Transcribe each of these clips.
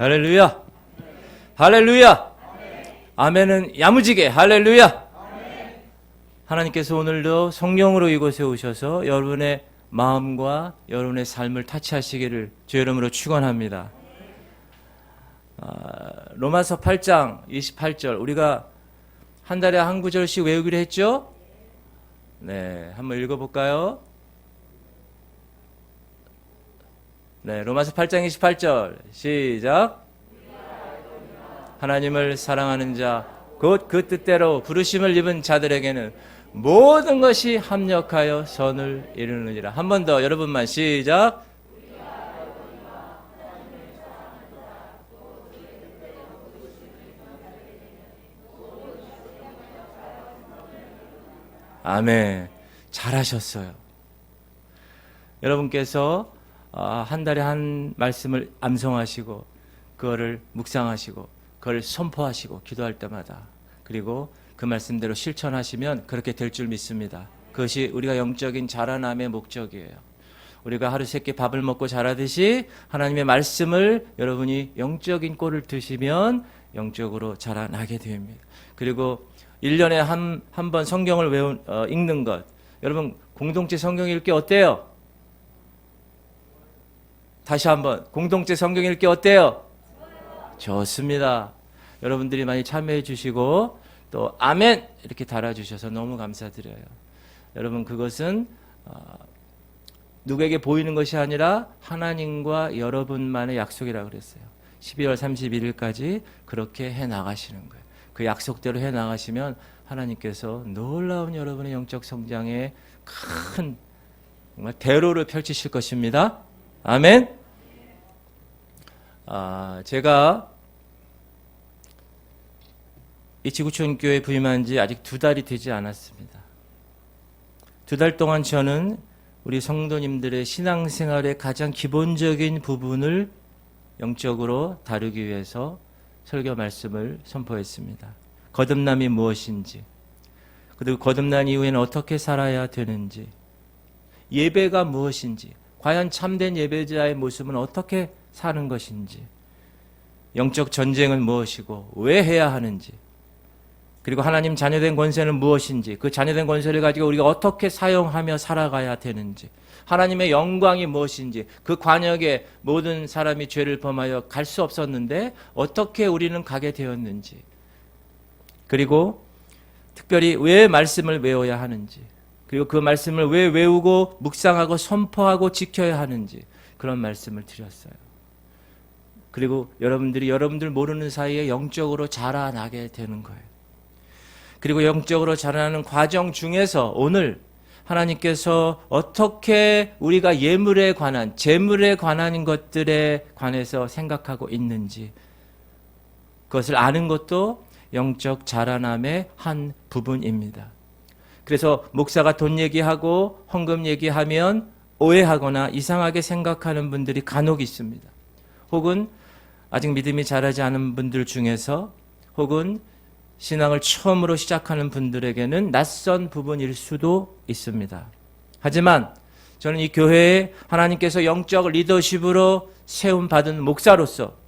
할렐루야. 할렐루야. 아멘은 야무지게. 할렐루야. 하나님께서 오늘도 성령으로 이곳에 오셔서 여러분의 마음과 여러분의 삶을 타치하시기를 주의 이름으로 축원합니다. 로마서 8장 28절 우리가 한 달에 한 구절씩 외우기로 했죠? 네, 한번 읽어볼까요? 네, 로마서 8장 28절 시작. 하나님을 사랑하는 자 곧 그 뜻대로 부르심을 입은 자들에게는 모든 것이 합력하여 선을 이루느니라. 한 번 더 여러분만 시작. 아멘. 잘하셨어요. 여러분께서 한 달에 한 말씀을 암송하시고 그거를 묵상하시고 그걸 선포하시고 기도할 때마다 그리고 그 말씀대로 실천하시면 그렇게 될 줄 믿습니다. 그것이 우리가 영적인 자라남의 목적이에요. 우리가 하루 세끼 밥을 먹고 자라듯이 하나님의 말씀을 여러분이 영적인 꼴을 드시면 영적으로 자라나게 됩니다. 그리고 1년에 한 번 성경을 읽는 것. 여러분 공동체 성경 읽기 어때요? 다시 한번 공동체 성경 읽기 어때요? 좋습니다. 여러분들이 많이 참여해 주시고 또 아멘 이렇게 달아주셔서 너무 감사드려요. 여러분 그것은 누구에게 보이는 것이 아니라 하나님과 여러분만의 약속이라고 그랬어요. 12월 31일까지 그렇게 해나가시는 거예요. 그 약속대로 해나가시면 하나님께서 놀라운 여러분의 영적 성장에 큰 정말 대로를 펼치실 것입니다. 아멘. 제가 이 지구촌교회 부임한 지 아직 2달이 되지 않았습니다. 2달 동안 저는 우리 성도님들의 신앙생활의 가장 기본적인 부분을 영적으로 다루기 위해서 설교 말씀을 선포했습니다. 거듭남이 무엇인지, 그리고 거듭난 이후에는 어떻게 살아야 되는지, 예배가 무엇인지, 과연 참된 예배자의 모습은 어떻게 사는 것인지, 영적 전쟁은 무엇이고 왜 해야 하는지, 그리고 하나님 자녀된 권세는 무엇인지, 그 자녀된 권세를 가지고 우리가 어떻게 사용하며 살아가야 되는지, 하나님의 영광이 무엇인지, 그 관역에 모든 사람이 죄를 범하여 갈 수 없었는데 어떻게 우리는 가게 되었는지, 그리고 특별히 왜 말씀을 외워야 하는지, 그리고 그 말씀을 왜 외우고 묵상하고 선포하고 지켜야 하는지 그런 말씀을 드렸어요. 그리고 여러분들 모르는 사이에 영적으로 자라나게 되는 거예요. 그리고 영적으로 자라나는 과정 중에서 오늘 하나님께서 어떻게 우리가 예물에 관한, 재물에 관한 것들에 관해서 생각하고 있는지 그것을 아는 것도 영적 자라남의 한 부분입니다. 그래서 목사가 돈 얘기하고 헌금 얘기하면 오해하거나 이상하게 생각하는 분들이 간혹 있습니다. 혹은 아직 믿음이 자라지 않은 분들 중에서 혹은 신앙을 처음으로 시작하는 분들에게는 낯선 부분일 수도 있습니다. 하지만 저는 이 교회에 하나님께서 영적 리더십으로 세움받은 목사로서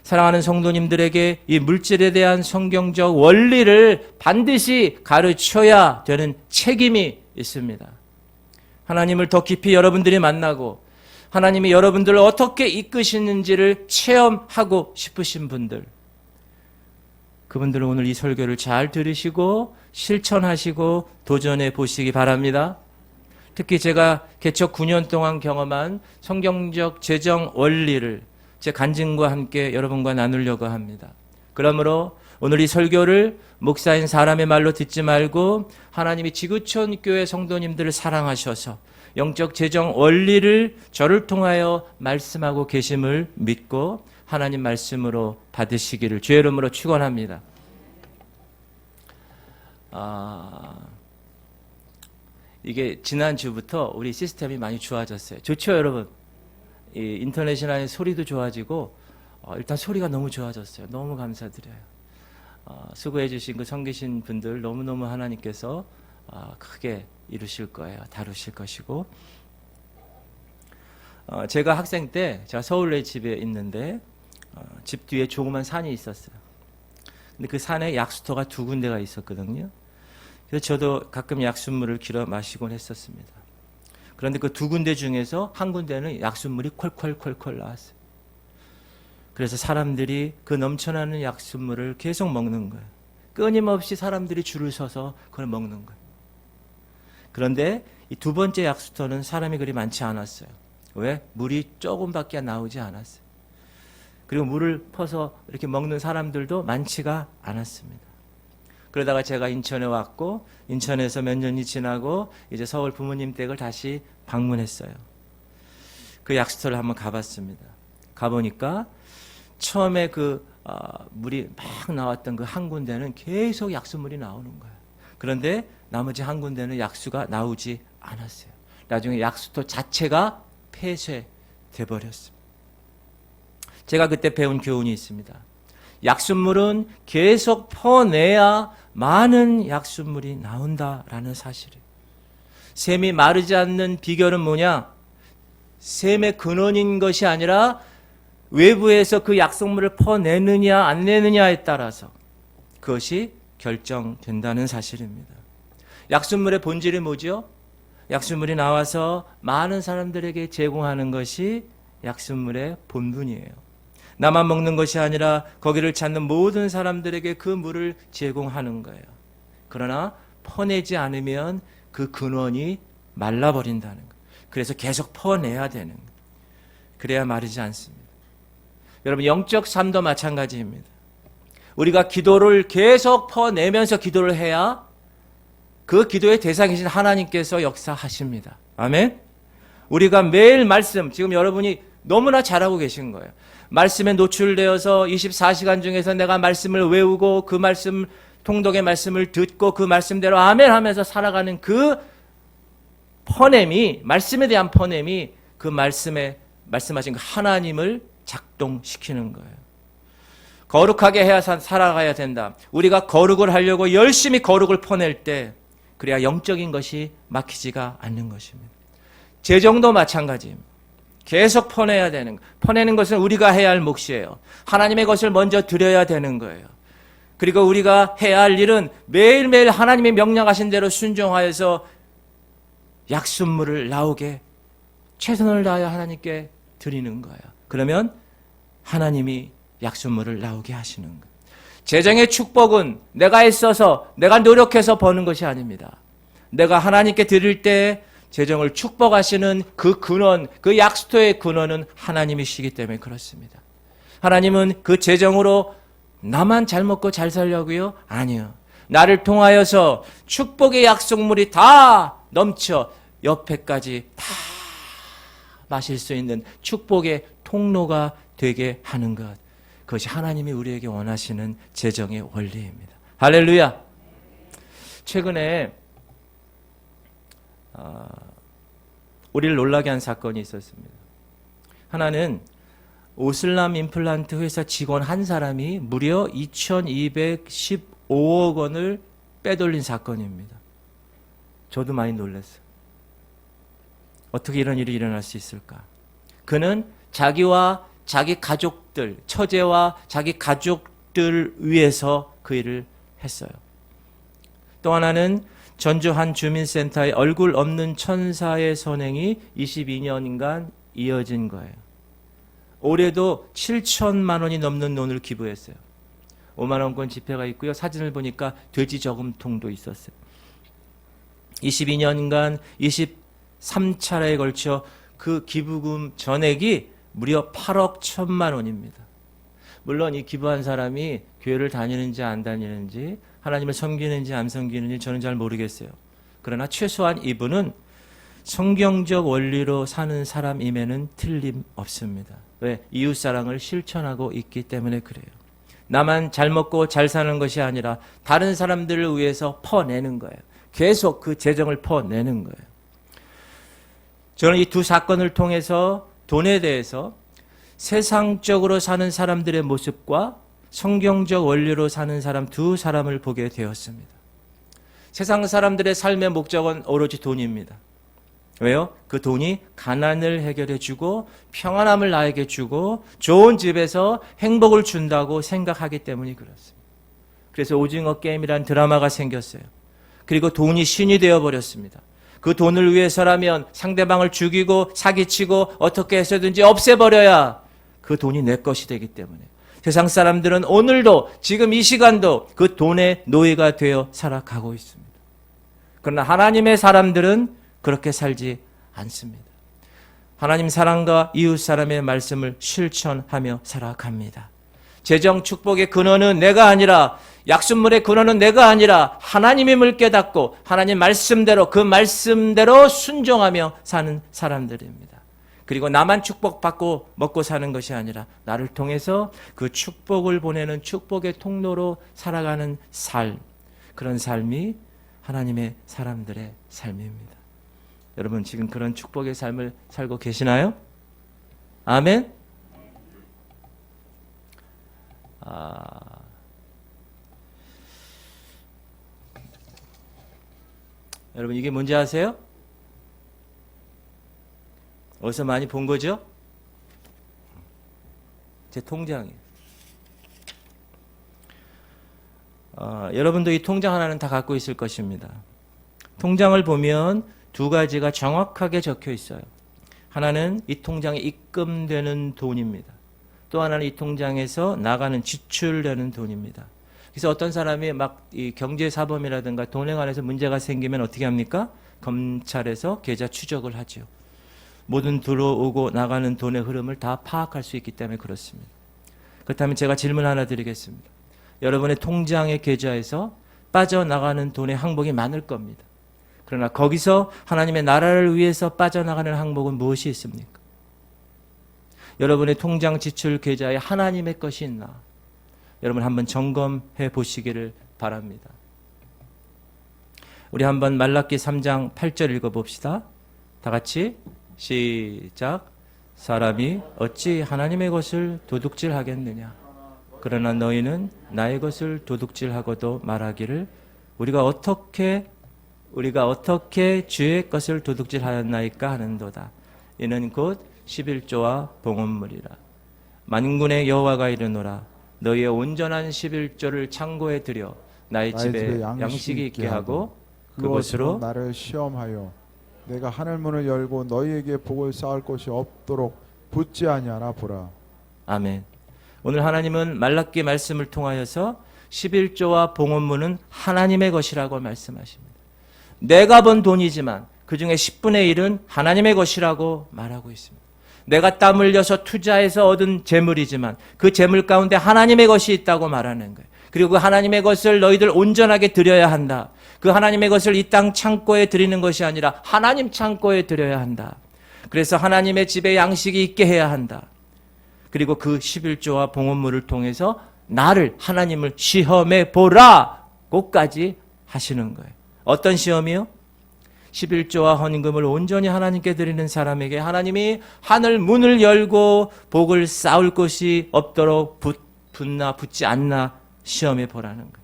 사랑하는 성도님들에게 이 물질에 대한 성경적 원리를 반드시 가르쳐야 되는 책임이 있습니다. 하나님을 더 깊이 여러분들이 만나고 하나님이 여러분들을 어떻게 이끄시는지를 체험하고 싶으신 분들, 그분들은 오늘 이 설교를 잘 들으시고 실천하시고 도전해 보시기 바랍니다. 특히 제가 개척 9년 동안 경험한 성경적 재정 원리를 제 간증과 함께 여러분과 나누려고 합니다. 그러므로 오늘 이 설교를 목사인 사람의 말로 듣지 말고 하나님이 지구촌 교회 성도님들을 사랑하셔서 영적 재정 원리를 저를 통하여 말씀하고 계심을 믿고 하나님 말씀으로 받으시기를 주의 이름으로 축원합니다. 이게 지난주부터 우리 시스템이 많이 좋아졌어요. 좋죠, 여러분? 이 인터넷이나 소리도 좋아지고 일단 소리가 너무 좋아졌어요. 너무 감사드려요. 수고해 주신 그 섬기신 분들 너무너무 하나님께서 크게 이루실 거예요. 다루실 것이고, 제가 학생 때 제가 서울에 집에 있는데 집 뒤에 조그만 산이 있었어요. 근데 그 산에 약수터가 2군데가 있었거든요. 그래서 저도 가끔 약수물을 길어 마시곤 했었습니다. 그런데 그 2군데 중에서 한 군데는 약수물이 콜콜콜콜 나왔어요. 그래서 사람들이 그 넘쳐나는 약수물을 계속 먹는 거예요. 끊임없이 사람들이 줄을 서서 그걸 먹는 거예요. 그런데 이 2번째 약수터는 사람이 그리 많지 않았어요. 왜? 물이 조금밖에 나오지 않았어요. 그리고 물을 퍼서 이렇게 먹는 사람들도 많지가 않았습니다. 그러다가 제가 인천에 왔고, 인천에서 몇 년이 지나고 이제 서울 부모님 댁을 다시 방문했어요. 그 약수터를 한번 가봤습니다. 가보니까 처음에 물이 막 나왔던 그 한 군데는 계속 약수물이 나오는 거예요. 그런데 나머지 한 군데는 약수가 나오지 않았어요. 나중에 약수터 자체가 폐쇄돼 버렸습니다. 제가 그때 배운 교훈이 있습니다. 약수물은 계속 퍼내야 많은 약수물이 나온다라는 사실이에요. 샘이 마르지 않는 비결은 뭐냐? 샘의 근원인 것이 아니라 외부에서 그 약수물을 퍼내느냐 안 내느냐에 따라서 그것이 결정된다는 사실입니다. 약수물의 본질이 뭐죠? 약수물이 나와서 많은 사람들에게 제공하는 것이 약수물의 본분이에요. 나만 먹는 것이 아니라 거기를 찾는 모든 사람들에게 그 물을 제공하는 거예요. 그러나 퍼내지 않으면 그 근원이 말라버린다는 거예요. 그래서 계속 퍼내야 되는 거예요. 그래야 마르지 않습니다. 여러분, 영적 삶도 마찬가지입니다. 우리가 기도를 계속 퍼내면서 기도를 해야 그 기도의 대상이신 하나님께서 역사하십니다. 아멘? 우리가 매일 말씀, 지금 여러분이 너무나 잘하고 계신 거예요. 말씀에 노출되어서 24시간 중에서 내가 말씀을 외우고 그 말씀, 통독의 말씀을 듣고 그 말씀대로 아멘 하면서 살아가는 그 퍼냄이, 말씀에 대한 퍼냄이 그 말씀하신 그 하나님을 작동시키는 거예요. 거룩하게 해야 살아가야 된다. 우리가 거룩을 하려고 열심히 거룩을 퍼낼 때 그래야 영적인 것이 막히지가 않는 것입니다. 재정도 마찬가지입니다. 계속 퍼내야 되는 거. 퍼내는 것은 우리가 해야 할 몫이에요. 하나님의 것을 먼저 드려야 되는 거예요. 그리고 우리가 해야 할 일은 매일매일 하나님의 명령하신 대로 순종하여서 약수물을 나오게 최선을 다하여 하나님께 드리는 거예요. 그러면 하나님이 약수물을 나오게 하시는 거예요. 재정의 축복은 내가 애써서 내가 노력해서 버는 것이 아닙니다. 내가 하나님께 드릴 때 재정을 축복하시는 그 근원, 그 약수터의 근원은 하나님이시기 때문에 그렇습니다. 하나님은 그 재정으로 나만 잘 먹고 잘 살려고요? 아니요. 나를 통하여서 축복의 약속물이 다 넘쳐 옆에까지 다 마실 수 있는 축복의 통로가 되게 하는 것. 그것이 하나님이 우리에게 원하시는 재정의 원리입니다. 할렐루야. 최근에 우리를 놀라게 한 사건이 있었습니다. 하나는 오슬람 임플란트 회사 직원 한 사람이 무려 2215억 원을 빼돌린 사건입니다. 저도 많이 놀랐어요. 어떻게 이런 일이 일어날 수 있을까? 그는 자기와 자기 가족들, 처제와 자기 가족들 위해서 그 일을 했어요. 또 하나는 전주 한 주민센터의 얼굴 없는 천사의 선행이 22년간 이어진 거예요. 올해도 7천만 원이 넘는 돈을 기부했어요. 5만 원권 지폐가 있고요. 사진을 보니까 돼지 저금통도 있었어요. 22년간 23차례에 걸쳐 그 기부금 전액이 무려 8억 1천만 원입니다. 물론 이 기부한 사람이 교회를 다니는지 안 다니는지 하나님을 섬기는지 안 섬기는지 저는 잘 모르겠어요. 그러나 최소한 이분은 성경적 원리로 사는 사람임에는 틀림없습니다. 왜? 이웃사랑을 실천하고 있기 때문에 그래요. 나만 잘 먹고 잘 사는 것이 아니라 다른 사람들을 위해서 퍼내는 거예요. 계속 그 재정을 퍼내는 거예요. 저는 이 두 사건을 통해서 돈에 대해서 세상적으로 사는 사람들의 모습과 성경적 원리로 사는 사람 두 사람을 보게 되었습니다. 세상 사람들의 삶의 목적은 오로지 돈입니다. 왜요? 그 돈이 가난을 해결해 주고 평안함을 나에게 주고 좋은 집에서 행복을 준다고 생각하기 때문이 그렇습니다. 그래서 오징어 게임이란 드라마가 생겼어요. 그리고 돈이 신이 되어버렸습니다. 그 돈을 위해서라면 상대방을 죽이고 사기치고 어떻게 해서든지 없애버려야 그 돈이 내 것이 되기 때문에 세상 사람들은 오늘도 지금 이 시간도 그 돈의 노예가 되어 살아가고 있습니다. 그러나 하나님의 사람들은 그렇게 살지 않습니다. 하나님 사랑과 이웃 사람의 말씀을 실천하며 살아갑니다. 재정 축복의 근원은 내가 아니라 약순물의 근원은 내가 아니라 하나님임을 깨닫고 하나님 말씀대로 그 말씀대로 순종하며 사는 사람들입니다. 그리고 나만 축복받고 먹고 사는 것이 아니라 나를 통해서 그 축복을 보내는 축복의 통로로 살아가는 삶, 그런 삶이 하나님의 사람들의 삶입니다. 여러분 지금 그런 축복의 삶을 살고 계시나요? 아멘? 여러분 이게 뭔지 아세요? 어디서 많이 본 거죠? 제 통장이에요. 여러분도 이 통장 하나는 다 갖고 있을 것입니다. 통장을 보면 두 가지가 정확하게 적혀 있어요. 하나는 이 통장에 입금되는 돈입니다. 또 하나는 이 통장에서 나가는 지출되는 돈입니다. 그래서 어떤 사람이 막 이 경제사범이라든가 돈에 관해서 문제가 생기면 어떻게 합니까? 검찰에서 계좌 추적을 하죠. 모든 들어오고 나가는 돈의 흐름을 다 파악할 수 있기 때문에 그렇습니다. 그렇다면 제가 질문 하나 드리겠습니다. 여러분의 통장의 계좌에서 빠져나가는 돈의 항목이 많을 겁니다. 그러나 거기서 하나님의 나라를 위해서 빠져나가는 항목은 무엇이 있습니까? 여러분의 통장 지출 계좌에 하나님의 것이 있나? 여러분 한번 점검해 보시기를 바랍니다. 우리 한번 말라기 3장 8절 읽어봅시다. 다 같이 시작. 사람이 어찌 하나님의 것을 도둑질하겠느냐? 그러나 너희는 나의 것을 도둑질하고도 말하기를 우리가 어떻게 주의 것을 도둑질하였나이까 하는도다. 이는 곧 11조와 봉헌물이라. 만군의 여호와가 이르노라. 너희의 온전한 11조를 창고에 들여 나의 집에 양식이 있게 하고 그것으로 나를 시험하여 내가 하늘문을 열고 너희에게 복을 쌓을 것이 없도록 붙지 아니하나 보라. 아멘. 오늘 하나님은 말라기 말씀을 통하여서 11조와 봉헌물은 하나님의 것이라고 말씀하십니다. 내가 번 돈이지만 그중에 10분의 1은 하나님의 것이라고 말하고 있습니다. 내가 땀 흘려서 투자해서 얻은 재물이지만 그 재물 가운데 하나님의 것이 있다고 말하는 거예요. 그리고 그 하나님의 것을 너희들 온전하게 드려야 한다. 그 하나님의 것을 이 땅 창고에 드리는 것이 아니라 하나님 창고에 드려야 한다. 그래서 하나님의 집에 양식이 있게 해야 한다. 그리고 그 11조와 봉헌물을 통해서 나를 하나님을 시험해 보라고까지 하시는 거예요. 어떤 시험이요? 11조와 헌금을 온전히 하나님께 드리는 사람에게 하나님이 하늘 문을 열고 복을 쌓을 것이 없도록 붙나 붙지 않나 시험해 보라는 거예요.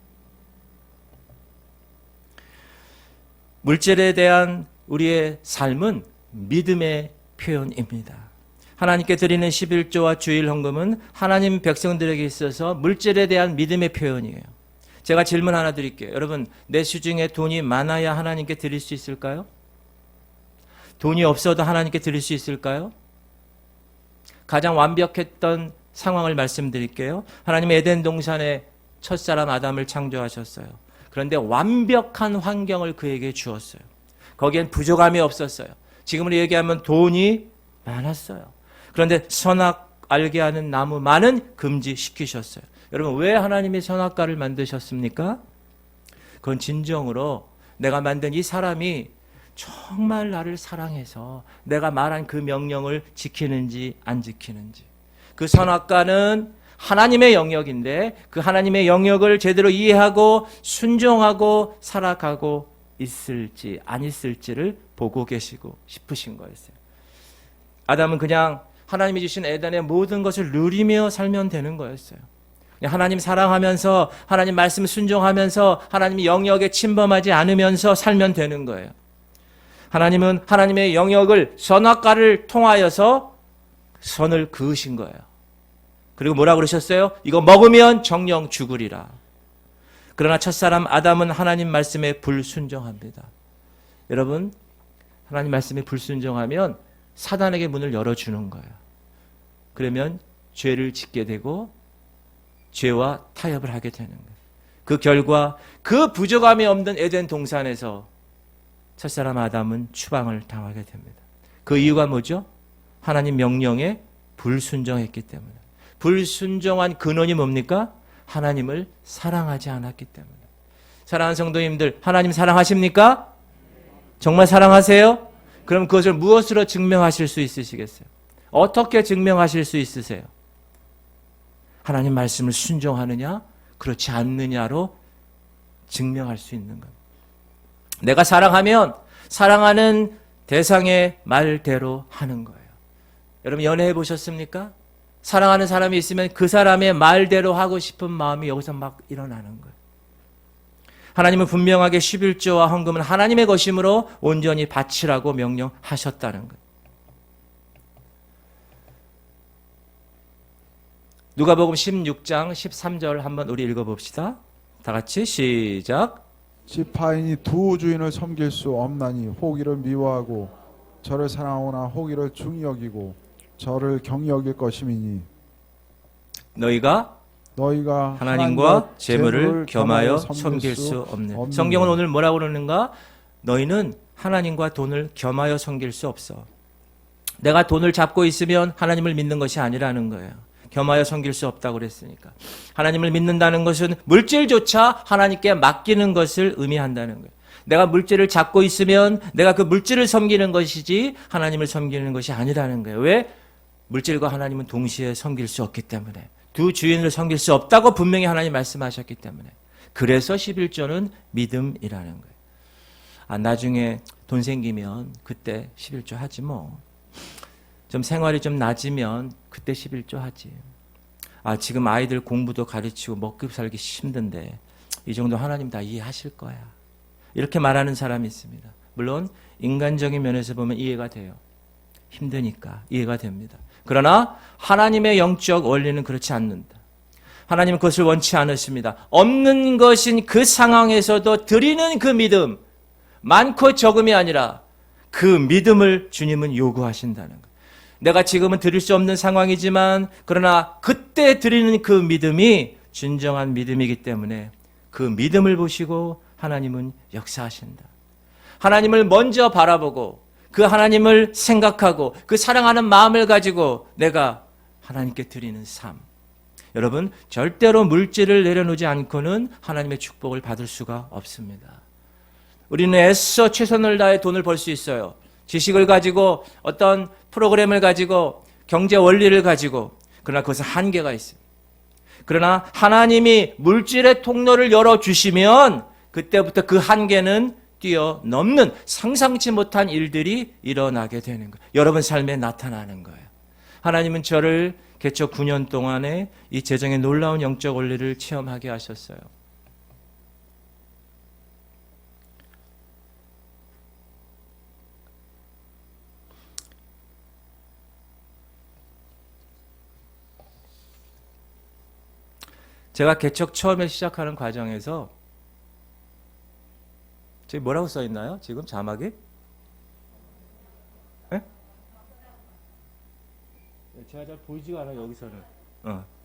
물질에 대한 우리의 삶은 믿음의 표현입니다. 하나님께 드리는 11조와 주일 헌금은 하나님 백성들에게 있어서 물질에 대한 믿음의 표현이에요. 제가 질문 하나 드릴게요. 여러분, 내 수중에 돈이 많아야 하나님께 드릴 수 있을까요? 돈이 없어도 하나님께 드릴 수 있을까요? 가장 완벽했던 상황을 말씀드릴게요. 하나님의 에덴 동산에 첫사람 아담을 창조하셨어요. 그런데 완벽한 환경을 그에게 주었어요. 거기엔 부족함이 없었어요. 지금으로 얘기하면 돈이 많았어요. 그런데 선악 알게 하는 나무만은 금지시키셨어요. 여러분, 왜 하나님이 선악과를 만드셨습니까? 그건 진정으로 내가 만든 이 사람이 정말 나를 사랑해서 내가 말한 그 명령을 지키는지 안 지키는지. 그 선악과는 하나님의 영역인데 그 하나님의 영역을 제대로 이해하고 순종하고 살아가고 있을지 안 있을지를 보고 계시고 싶으신 거였어요. 아담은 그냥 하나님이 주신 에덴의 모든 것을 누리며 살면 되는 거였어요. 하나님 사랑하면서 하나님 말씀 순종하면서 하나님 영역에 침범하지 않으면서 살면 되는 거예요. 하나님은 하나님의 영역을 선악과를 통하여서 선을 그으신 거예요. 그리고 뭐라 그러셨어요? 이거 먹으면 정령 죽으리라. 그러나 첫사람 아담은 하나님 말씀에 불순종합니다. 여러분, 하나님 말씀에 불순종하면 사단에게 문을 열어주는 거예요. 그러면 죄를 짓게 되고 죄와 타협을 하게 되는 거예요. 그 결과 그 부족함이 없는 에덴 동산에서 첫사람 아담은 추방을 당하게 됩니다. 그 이유가 뭐죠? 하나님 명령에 불순종했기 때문에. 불순종한 근원이 뭡니까? 하나님을 사랑하지 않았기 때문에. 사랑하는 성도님들, 하나님 사랑하십니까? 정말 사랑하세요? 그럼 그것을 무엇으로 증명하실 수 있으시겠어요? 어떻게 증명하실 수 있으세요? 하나님 말씀을 순종하느냐, 그렇지 않느냐로 증명할 수 있는 겁니다. 내가 사랑하면 사랑하는 대상의 말대로 하는 거예요. 여러분 연애해 보셨습니까? 사랑하는 사람이 있으면 그 사람의 말대로 하고 싶은 마음이 여기서 막 일어나는 거예요. 하나님은 분명하게 11조와 헌금은 하나님의 것이므로 온전히 바치라고 명령하셨다는 거예요. 누가복음 16장 13절 한번 우리 읽어봅시다. 다 같이 시작. 지파인이 두 주인을 섬길 수 없나니 호기를 미워하고 저를 사랑하거나 호기를 중히 여기고 저를 경히 여길 것임이니 너희가 하나님과 재물을 겸하여 섬길 수 없는. 성경은 오늘 뭐라고 그러는가? 너희는 하나님과 돈을 겸하여 섬길 수 없어. 내가 돈을 잡고 있으면 하나님을 믿는 것이 아니라는 거예요. 겸하여 섬길 수 없다고 그랬으니까. 하나님을 믿는다는 것은 물질조차 하나님께 맡기는 것을 의미한다는 거예요. 내가 물질을 잡고 있으면 내가 그 물질을 섬기는 것이지 하나님을 섬기는 것이 아니라는 거예요. 왜? 물질과 하나님은 동시에 섬길 수 없기 때문에. 두 주인을 섬길 수 없다고 분명히 하나님 말씀하셨기 때문에. 그래서 11조는 믿음이라는 거예요. 나중에 돈 생기면 그때 11조 하지 뭐. 좀 생활이 좀 낮으면 그때 11조 하지. 지금 아이들 공부도 가르치고 먹고 살기 힘든데 이 정도 하나님 다 이해하실 거야. 이렇게 말하는 사람이 있습니다. 물론 인간적인 면에서 보면 이해가 돼요. 힘드니까 이해가 됩니다. 그러나 하나님의 영적 원리는 그렇지 않는다. 하나님은 그것을 원치 않으십니다. 없는 것인 그 상황에서도 드리는 그 믿음, 많고 적음이 아니라 그 믿음을 주님은 요구하신다는 거예요. 내가 지금은 드릴 수 없는 상황이지만 그러나 그때 드리는 그 믿음이 진정한 믿음이기 때문에 그 믿음을 보시고 하나님은 역사하신다. 하나님을 먼저 바라보고 그 하나님을 생각하고 그 사랑하는 마음을 가지고 내가 하나님께 드리는 삶. 여러분 절대로 물질을 내려놓지 않고는 하나님의 축복을 받을 수가 없습니다. 우리는 애써 최선을 다해 돈을 벌 수 있어요. 지식을 가지고 어떤 프로그램을 가지고 경제 원리를 가지고. 그러나 그것은 한계가 있어요. 그러나 하나님이 물질의 통로를 열어주시면 그때부터 그 한계는 뛰어넘는 상상치 못한 일들이 일어나게 되는 거예요. 여러분 삶에 나타나는 거예요. 하나님은 저를 개척 9년 동안에 이 재정의 놀라운 영적 원리를 체험하게 하셨어요. 제가 개척 처음에 시작하는 과정에서 저기 뭐라고 써 있나요? 지금 자막이? 네? 제가 잘 보이지가 않아요. 여기서는.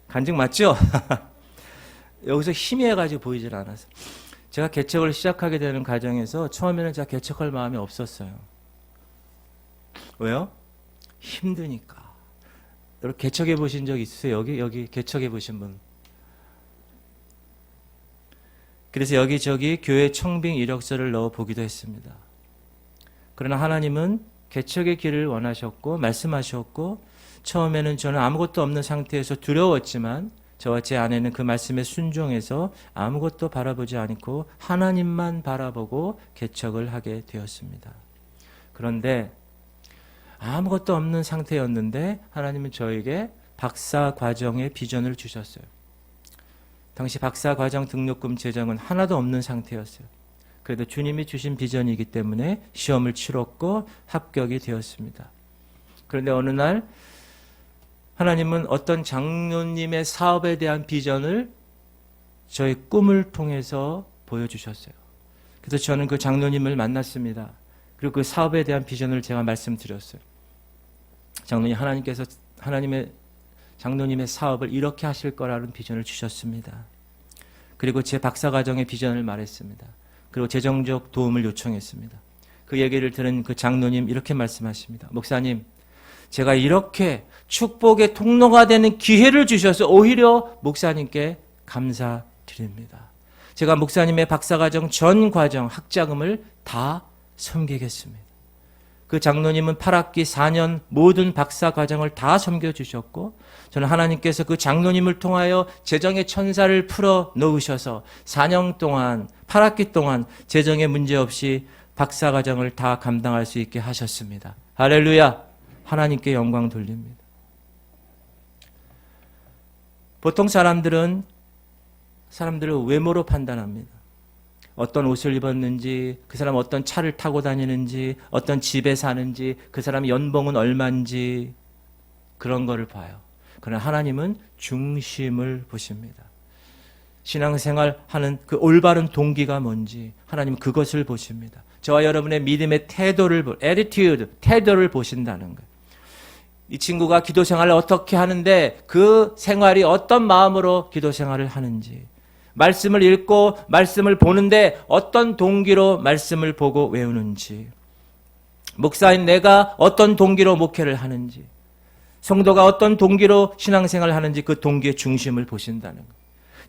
간증 맞죠? 여기서 희미해가지고 보이질 않아서. 제가 개척을 시작하게 되는 과정에서 처음에는 제가 개척할 마음이 없었어요. 왜요? 힘드니까. 여러분 개척해 보신 적 있으세요? 여기 개척해 보신 분? 그래서 여기저기 교회 청빙 이력서를 넣어 보기도 했습니다. 그러나 하나님은 개척의 길을 원하셨고 말씀하셨고 처음에는 저는 아무것도 없는 상태에서 두려웠지만 저와 제 아내는 그 말씀에 순종해서 아무것도 바라보지 않고 하나님만 바라보고 개척을 하게 되었습니다. 그런데 아무것도 없는 상태였는데 하나님은 저에게 박사 과정의 비전을 주셨어요. 당시 박사과정 등록금 재정은 하나도 없는 상태였어요. 그래도 주님이 주신 비전이기 때문에 시험을 치렀고 합격이 되었습니다. 그런데 어느 날 하나님은 어떤 장로님의 사업에 대한 비전을 저의 꿈을 통해서 보여주셨어요. 그래서 저는 그 장로님을 만났습니다. 그리고 그 사업에 대한 비전을 제가 말씀드렸어요. 장로님, 하나님께서 장로님의 사업을 이렇게 하실 거라는 비전을 주셨습니다. 그리고 제 박사과정의 비전을 말했습니다. 그리고 재정적 도움을 요청했습니다. 그 얘기를 들은 그 장로님 이렇게 말씀하십니다. 목사님, 제가 이렇게 축복의 통로가 되는 기회를 주셔서 오히려 목사님께 감사드립니다. 제가 목사님의 박사과정 전 과정 학자금을 다 섬기겠습니다. 그 장로님은 8학기 4년 모든 박사과정을 다 섬겨주셨고 저는 하나님께서 그 장로님을 통하여 재정의 천사를 풀어 놓으셔서 4년 동안 8학기 동안 재정에 문제없이 박사과정을 다 감당할 수 있게 하셨습니다. 할렐루야! 하나님께 영광 돌립니다. 보통 사람들을 외모로 판단합니다. 어떤 옷을 입었는지, 그 사람 어떤 차를 타고 다니는지, 어떤 집에 사는지, 그 사람의 연봉은 얼마인지 그런 거를 봐요. 그러나 하나님은 중심을 보십니다. 신앙생활하는 그 올바른 동기가 뭔지 하나님은 그것을 보십니다. 저와 여러분의 믿음의 태도를 보신다는 거예요. 이 친구가 기도 생활을 어떻게 하는데 그 생활이 어떤 마음으로 기도 생활을 하는지, 말씀을 읽고 말씀을 보는데 어떤 동기로 말씀을 보고 외우는지, 목사인 내가 어떤 동기로 목회를 하는지, 성도가 어떤 동기로 신앙생활을 하는지 그 동기의 중심을 보신다는 거예요.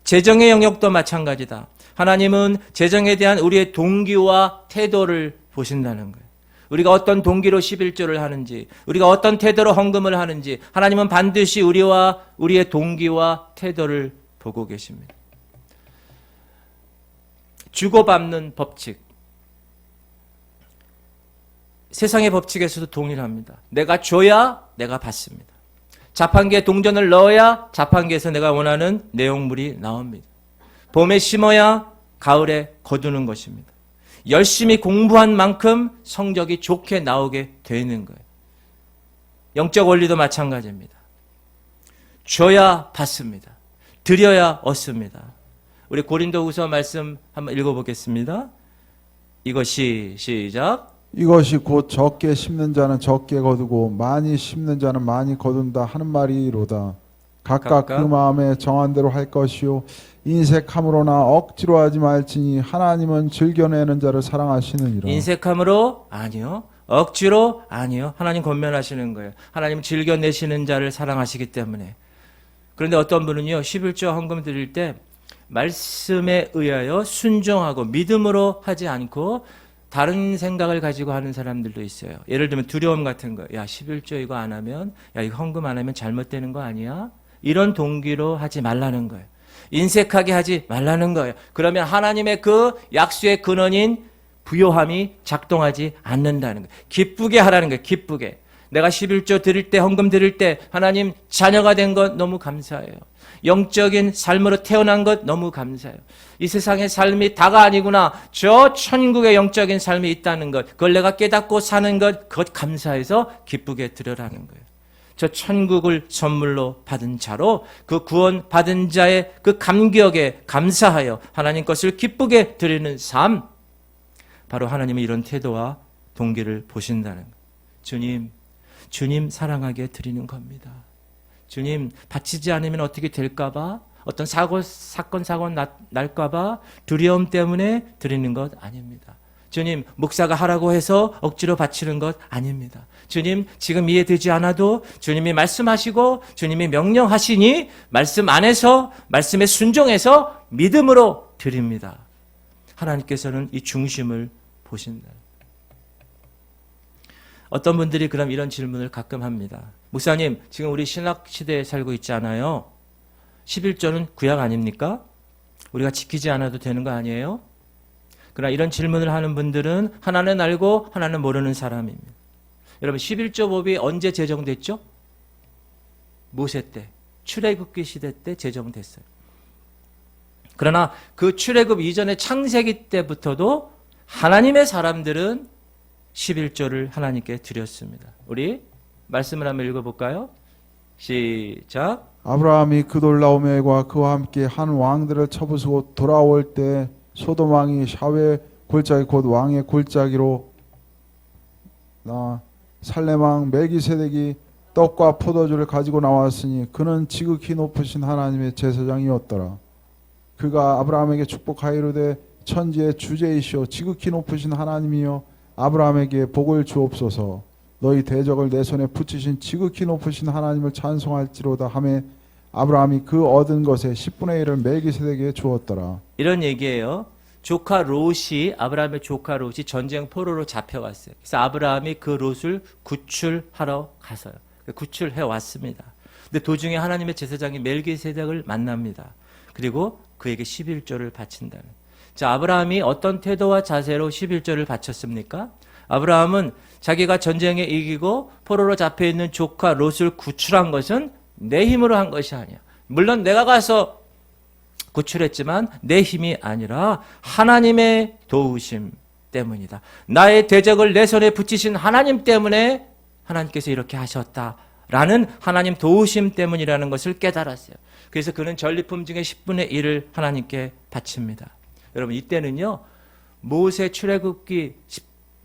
재정의 영역도 마찬가지다. 하나님은 재정에 대한 우리의 동기와 태도를 보신다는 거예요. 우리가 어떤 동기로 11조를 하는지, 우리가 어떤 태도로 헌금을 하는지 하나님은 반드시 우리의 동기와 태도를 보고 계십니다. 주고받는 법칙. 세상의 법칙에서도 동일합니다. 내가 줘야 내가 받습니다. 자판기에 동전을 넣어야 자판기에서 내가 원하는 내용물이 나옵니다. 봄에 심어야 가을에 거두는 것입니다. 열심히 공부한 만큼 성적이 좋게 나오게 되는 거예요. 영적 원리도 마찬가지입니다. 줘야 받습니다. 드려야 얻습니다. 우리 고린도후서 말씀 한번 읽어보겠습니다. 이것이 시작. 이것이 곧 적게 심는 자는 적게 거두고 많이 심는 자는 많이 거둔다 하는 말이로다. 각각 그 마음에 정한 대로 할 것이요 인색함으로나 억지로 하지 말지니 하나님은 즐겨내는 자를 사랑하시느니라. 인색함으로? 아니요. 억지로? 아니요. 하나님 권면하시는 거예요. 하나님 즐겨내시는 자를 사랑하시기 때문에. 그런데 어떤 분은요, 11조 헌금 드릴 때 말씀에 의하여 순종하고 믿음으로 하지 않고 다른 생각을 가지고 하는 사람들도 있어요. 예를 들면 두려움 같은 거. 야, 11조 이거 안 하면, 야, 이거 헌금 안 하면 잘못되는 거 아니야? 이런 동기로 하지 말라는 거예요. 인색하게 하지 말라는 거예요. 그러면 하나님의 그 약수의 근원인 부요함이 작동하지 않는다는 거예요. 기쁘게 하라는 거예요. 기쁘게. 내가 11조 드릴 때, 헌금 드릴 때 하나님 자녀가 된 것 너무 감사해요. 영적인 삶으로 태어난 것 너무 감사해요. 이 세상의 삶이 다가 아니구나. 저 천국의 영적인 삶이 있다는 것, 그걸 내가 깨닫고 사는 것, 그것 감사해서 기쁘게 드려라는 거예요. 저 천국을 선물로 받은 자로 그 구원 받은 자의 그 감격에 감사하여 하나님 것을 기쁘게 드리는 삶, 바로 하나님의 이런 태도와 동기를 보신다는 거예요. 주님 사랑하게 드리는 겁니다. 주님 바치지 않으면 어떻게 될까봐, 어떤 사건 날까봐 두려움 때문에 드리는 것 아닙니다. 주님 목사가 하라고 해서 억지로 바치는 것 아닙니다. 주님 지금 이해되지 않아도 주님이 말씀하시고 주님이 명령하시니 말씀 안에서 말씀에 순종해서 믿음으로 드립니다. 하나님께서는 이 중심을 보신다. 어떤 분들이 그럼 이런 질문을 가끔 합니다. 목사님, 지금 우리 신약 시대에 살고 있지 않아요? 11조는 구약 아닙니까? 우리가 지키지 않아도 되는 거 아니에요? 그러나 이런 질문을 하는 분들은 하나는 알고 하나는 모르는 사람입니다. 여러분, 11조 법이 언제 제정됐죠? 모세 때, 출애굽기 시대 때 제정됐어요. 그러나 그 출애굽 이전의 창세기 때부터도 하나님의 사람들은 11조를 하나님께 드렸습니다. 우리 말씀을 한번 읽어볼까요? 시작. 아브라함이 그돌라오멜과 그와 함께 한 왕들을 쳐부수고 돌아올 때 소돔 왕이 샤웨 골짜기 곧 왕의 골짜기로 살렘 왕 멜기세덱이 떡과 포도주를 가지고 나왔으니 그는 지극히 높으신 하나님의 제사장이었더라. 그가 아브라함에게 축복하이로되 천지의 주제이시오 지극히 높으신 하나님이여 아브라함에게 복을 주옵소서. 너희 대적을 내 손에 붙이신 지극히 높으신 하나님을 찬송할지로다 하매 아브라함이 그 얻은 것의 10분의 1을 멜기세덱에게 주었더라. 이런 얘기예요. 조카 롯이, 아브라함의 조카 롯이 전쟁 포로로 잡혀갔어요. 그래서 아브라함이 그 롯을 구출하러 갔어요. 구출해 왔습니다. 근데 도중에 하나님의 제사장이 멜기세덱을 만납니다. 그리고 그에게 11조를 바친다는. 자, 아브라함이 어떤 태도와 자세로 11조를 바쳤습니까? 아브라함은 자기가 전쟁에 이기고 포로로 잡혀 있는 조카 롯을 구출한 것은 내 힘으로 한 것이 아니야. 물론 내가 가서 구출했지만 내 힘이 아니라 하나님의 도우심 때문이다. 나의 대적을 내 손에 붙이신 하나님 때문에 하나님께서 이렇게 하셨다라는 하나님 도우심 때문이라는 것을 깨달았어요. 그래서 그는 전리품 중에 10분의 1을 하나님께 바칩니다. 여러분 이때는요. 모세 출애굽기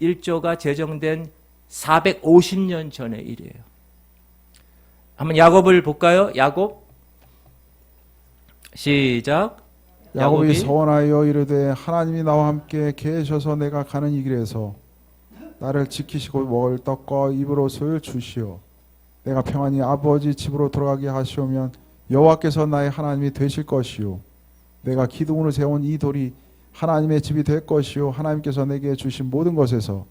11조가 제정된 450년 전의 일이에요. 한번 야곱을 볼까요? 야곱 시작. 야곱이 서원하여 이르되 하나님이 나와 함께 계셔서 내가 가는 이 길에서 나를 지키시고 먹을 떡과 입을 옷을 주시오. 내가 평안히 아버지 집으로 돌아가게 하시오면 여호와께서 나의 하나님이 되실 것이요 내가 기둥으로 세운 이 돌이 하나님의 집이 될 것이요 하나님께서 내게 주신 모든 것에서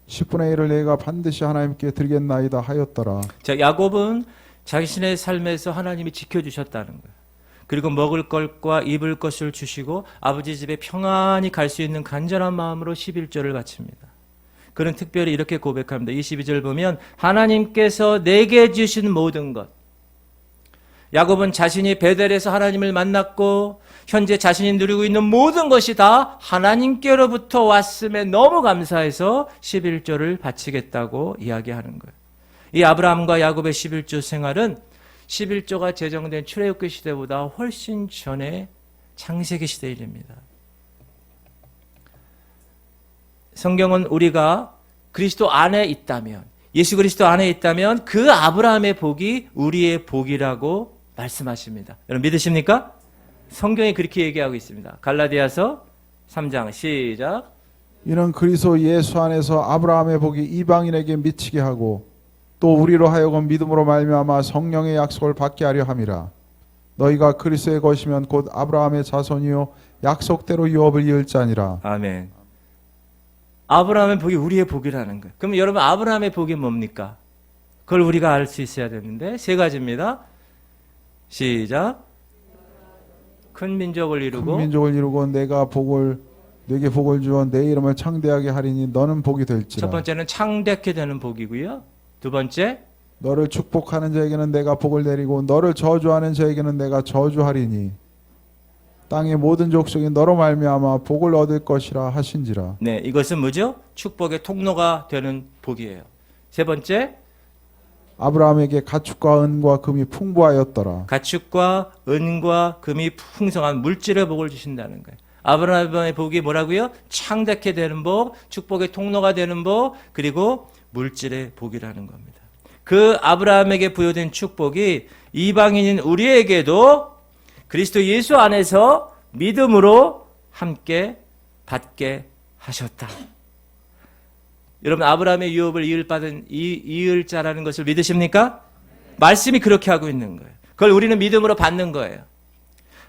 10분의 1을 내가 반드시 하나님께 드리겠나이다 하였더라. 자, 야곱은 자신의 삶에서 하나님이 지켜주셨다는 거예요. 그리고 먹을 것과 입을 것을 주시고 아버지 집에 평안히 갈 수 있는 간절한 마음으로 11조를 바칩니다. 그는 특별히 이렇게 고백합니다. 22절 보면 하나님께서 내게 주신 모든 것. 야곱은 자신이 베델에서 하나님을 만났고 현재 자신이 누리고 있는 모든 것이 다 하나님께로부터 왔음에 너무 감사해서 11조를 바치겠다고 이야기하는 거예요. 이 아브라함과 야곱의 11조 생활은 11조가 제정된 출애굽기 시대보다 훨씬 전에 창세기 시대 일입니다. 성경은 우리가 그리스도 안에 있다면, 예수 그리스도 안에 있다면 그 아브라함의 복이 우리의 복이라고 말씀하십니다. 여러분 믿으십니까? 성경이 그렇게 얘기하고 있습니다. 갈라디아서 3장 시작. 이는 그리스도 예수 안에서 아브라함의 복이 이방인에게 미치게 하고 또 우리로 하여금 믿음으로 말미암아 성령의 약속을 받게 하려 함이라. 너희가 그리스도의 것이면 곧 아브라함의 자손이요 약속대로 유업을 이을 자니라. 아멘. 아브라함의 복이 우리의 복이라는 거예요. 그럼 여러분 아브라함의 복이 뭡니까? 그걸 우리가 알 수 있어야 되는데 세 가지입니다. 시작. 큰 민족을 이루고 큰 민족을 이루고 내게 복을 주어 내 이름을 창대하게 하리니 너는 복이 될지라. 첫 번째는 창대케 되는 복이고요. 두 번째 너를 축복하는 자에게는 내가 복을 내리고 너를 저주하는 자에게는 내가 저주하리니 땅의 모든 족속이 너로 말미암아 복을 얻을 것이라 하신지라. 네, 이것은 뭐죠? 축복의 통로가 되는 복이에요. 세 번째 아브라함에게 가축과 은과 금이 풍부하였더라. 가축과 은과 금이 풍성한 물질의 복을 주신다는 거예요. 아브라함의 복이 뭐라고요? 창대케 되는 복, 축복의 통로가 되는 복, 그리고 물질의 복이라는 겁니다. 그 아브라함에게 부여된 축복이 이방인인 우리에게도 그리스도 예수 안에서 믿음으로 함께 받게 하셨다. 여러분 아브라함의 유업을 이을 자라는 것을 믿으십니까? 말씀이 그렇게 하고 있는 거예요. 그걸 우리는 믿음으로 받는 거예요.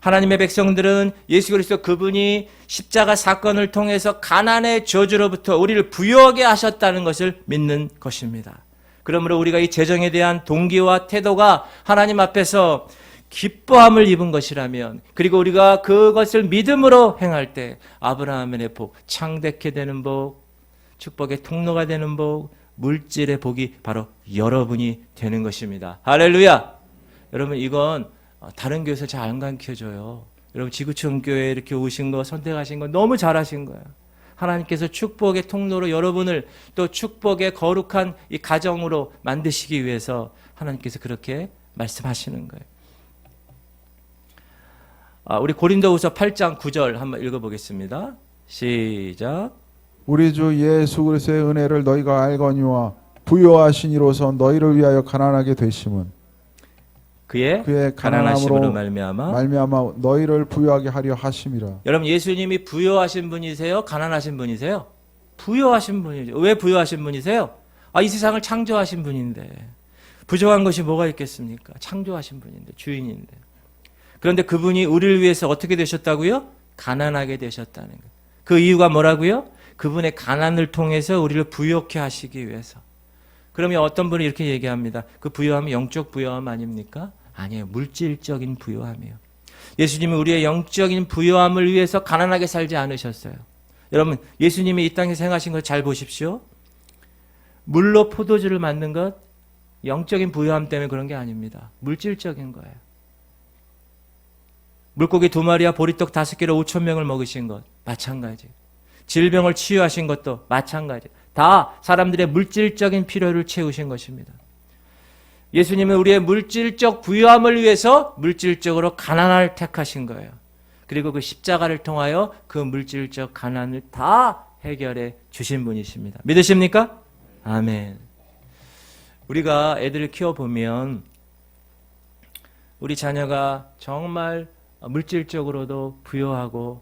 하나님의 백성들은 예수 그리스도 그분이 십자가 사건을 통해서 가난의 저주로부터 우리를 부유하게 하셨다는 것을 믿는 것입니다. 그러므로 우리가 이 재정에 대한 동기와 태도가 하나님 앞에서 기뻐함을 입은 것이라면, 그리고 우리가 그것을 믿음으로 행할 때 아브라함의 복, 창대케 되는 복, 축복의 통로가 되는 복, 물질의 복이 바로 여러분이 되는 것입니다. 할렐루야! 여러분 이건 다른 교회에서 잘 안 가르쳐줘요. 여러분 지구촌 교회 이렇게 오신 거 선택하신 거 너무 잘하신 거예요. 하나님께서 축복의 통로로 여러분을 또 축복의 거룩한 이 가정으로 만드시기 위해서 하나님께서 그렇게 말씀하시는 거예요. 우리 고린도후서 8장 9절 한번 읽어보겠습니다. 시작. 우리 주 예수 그리스도의 은혜를 너희가 알거니와 부요하신 이로서 너희를 위하여 가난하게 되심은 그의 가난하심으로 말미암아 너희를 부요하게 하려 하심이라. 여러분, 예수님이 부요하신 분이세요? 가난하신 분이세요? 부요하신 분이죠. 왜 부요하신 분이세요? 이 세상을 창조하신 분인데 부족한 것이 뭐가 있겠습니까? 창조하신 분인데, 주인인데. 그런데 그분이 우리를 위해서 어떻게 되셨다고요? 가난하게 되셨다는 거예요. 그 이유가 뭐라고요? 그분의 가난을 통해서 우리를 부요케 하시기 위해서. 그러면 어떤 분이 이렇게 얘기합니다. 그 부요함이 영적 부요함 아닙니까? 아니에요. 물질적인 부요함이에요. 예수님은 우리의 영적인 부요함을 위해서 가난하게 살지 않으셨어요. 여러분, 예수님이 이 땅에서 행하신 걸 잘 보십시오. 물로 포도주를 만든 것 영적인 부요함 때문에 그런 게 아닙니다. 물질적인 거예요. 물고기 2마리와 보리떡 5개로 5,000명을 먹으신 것 마찬가지. 질병을 치유하신 것도 마찬가지. 다 사람들의 물질적인 필요를 채우신 것입니다. 예수님은 우리의 물질적 부유함을 위해서 물질적으로 가난을 택하신 거예요. 그리고 그 십자가를 통하여 그 물질적 가난을 다 해결해 주신 분이십니다. 믿으십니까? 아멘. 우리가 애들을 키워보면 우리 자녀가 정말 물질적으로도 부유하고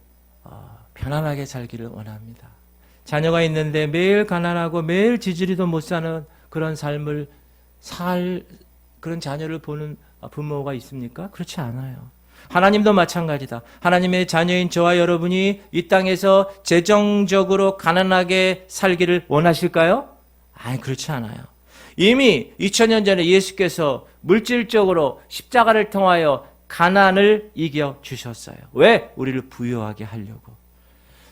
편안하게 살기를 원합니다. 자녀가 있는데 매일 가난하고 매일 지지리도 못 사는 그런 삶을 그런 자녀를 보는 부모가 있습니까? 그렇지 않아요. 하나님도 마찬가지다. 하나님의 자녀인 저와 여러분이 이 땅에서 재정적으로 가난하게 살기를 원하실까요? 그렇지 않아요. 이미 2000년 전에 예수께서 물질적으로 십자가를 통하여 가난을 이겨주셨어요. 왜? 우리를 부유하게 하려고.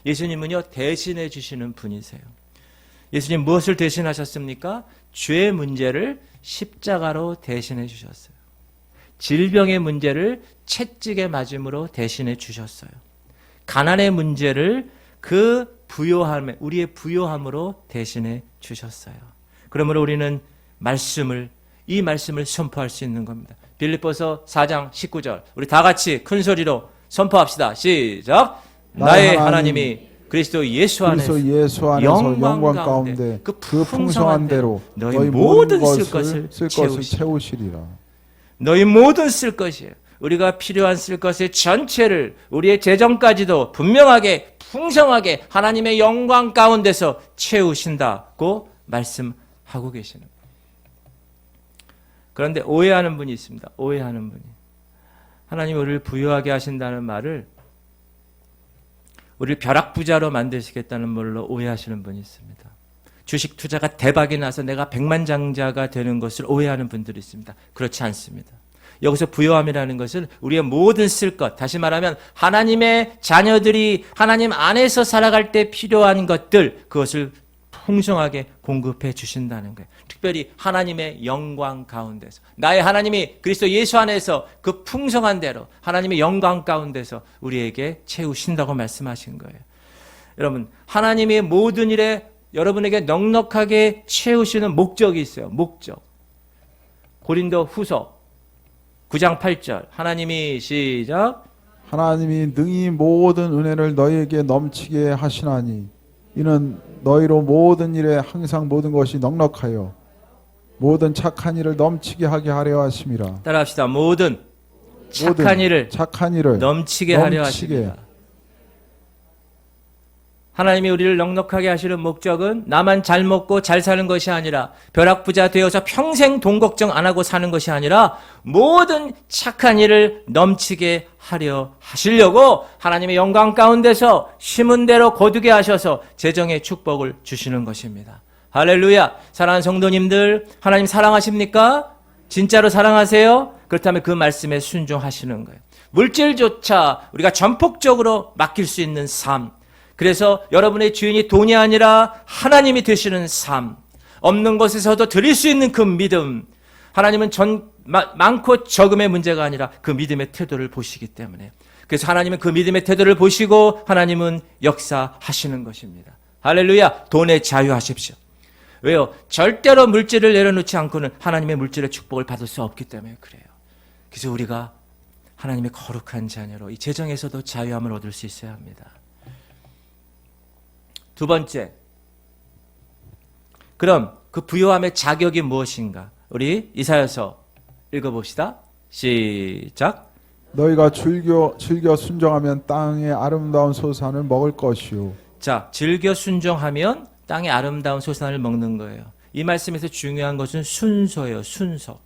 예수님은요, 대신해 주시는 분이세요. 예수님 무엇을 대신하셨습니까? 죄의 문제를 십자가로 대신해 주셨어요. 질병의 문제를 채찍에 맞음으로 대신해 주셨어요. 가난의 문제를 그 부요함에, 우리의 부요함으로 대신해 주셨어요. 그러므로 우리는 이 말씀을 선포할 수 있는 겁니다. 빌립보서 4장 19절. 우리 다 같이 큰 소리로 선포합시다. 시작. 나의 하나님이 그리스도 예수 안에서 영광 가운데 그 풍성한 대로 너희 모든 쓸 것을 채우시리라. 너희 모든 쓸 것이에요. 우리가 필요한 쓸 것의 전체를 우리의 재정까지도 분명하게 풍성하게 하나님의 영광 가운데서 채우신다고 말씀하고 계시는 거예요. 그런데 오해하는 분이 있습니다. 오해하는 분이. 하나님이 우리를 부유하게 하신다는 말을 우리를 벼락부자로 만드시겠다는 말로 오해하시는 분이 있습니다. 주식 투자가 대박이 나서 내가 백만장자가 되는 것을 오해하는 분들이 있습니다. 그렇지 않습니다. 여기서 부요함이라는 것은 우리의 모든 쓸 것, 다시 말하면 하나님의 자녀들이 하나님 안에서 살아갈 때 필요한 것들, 그것을 풍성하게 공급해 주신다는 거예요. 특별히 하나님의 영광 가운데서, 나의 하나님이 그리스도 예수 안에서 그 풍성한 대로 하나님의 영광 가운데서 우리에게 채우신다고 말씀하신 거예요. 여러분, 하나님의 모든 일에 여러분에게 넉넉하게 채우시는 목적이 있어요. 목적. 고린도 후서 9장 8절. 하나님이 시작. 하나님이 능히 모든 은혜를 너희에게 넘치게 하시나니 이는 너희로 모든 일에 항상 모든 것이 넉넉하여 모든 착한 일을 넘치게 하게 하려 하심이라. 따라합시다. 모든 착한 일을 넘치게 하려 하십니다. 하나님이 우리를 넉넉하게 하시는 목적은 나만 잘 먹고 잘 사는 것이 아니라 벼락부자 되어서 평생 돈 걱정 안 하고 사는 것이 아니라 모든 착한 일을 넘치게 하려 하시려고 하나님의 영광 가운데서 심은 대로 거두게 하셔서 재정의 축복을 주시는 것입니다. 할렐루야. 사랑하는 성도님들, 하나님 사랑하십니까? 진짜로 사랑하세요? 그렇다면 그 말씀에 순종하시는 거예요. 물질조차 우리가 전폭적으로 맡길 수 있는 삶, 그래서 여러분의 주인이 돈이 아니라 하나님이 되시는 삶, 없는 것에서도 드릴 수 있는 그 믿음, 하나님은 많고 적음의 문제가 아니라 그 믿음의 태도를 보시기 때문에 그래서 하나님은 그 믿음의 태도를 보시고 하나님은 역사하시는 것입니다. 할렐루야. 돈에 자유하십시오. 왜요? 절대로 물질을 내려놓지 않고는 하나님의 물질의 축복을 받을 수 없기 때문에 그래요. 그래서 우리가 하나님의 거룩한 자녀로 이 재정에서도 자유함을 얻을 수 있어야 합니다. 두 번째, 그럼 그 부요함의 자격이 무엇인가? 우리 이사야서 읽어봅시다. 시작. 너희가 즐겨 순종하면 땅의 아름다운 소산을 먹을 것이요. 자, 즐겨 순종하면 땅의 아름다운 소산을 먹는 거예요. 이 말씀에서 중요한 것은 순서예요. 순서.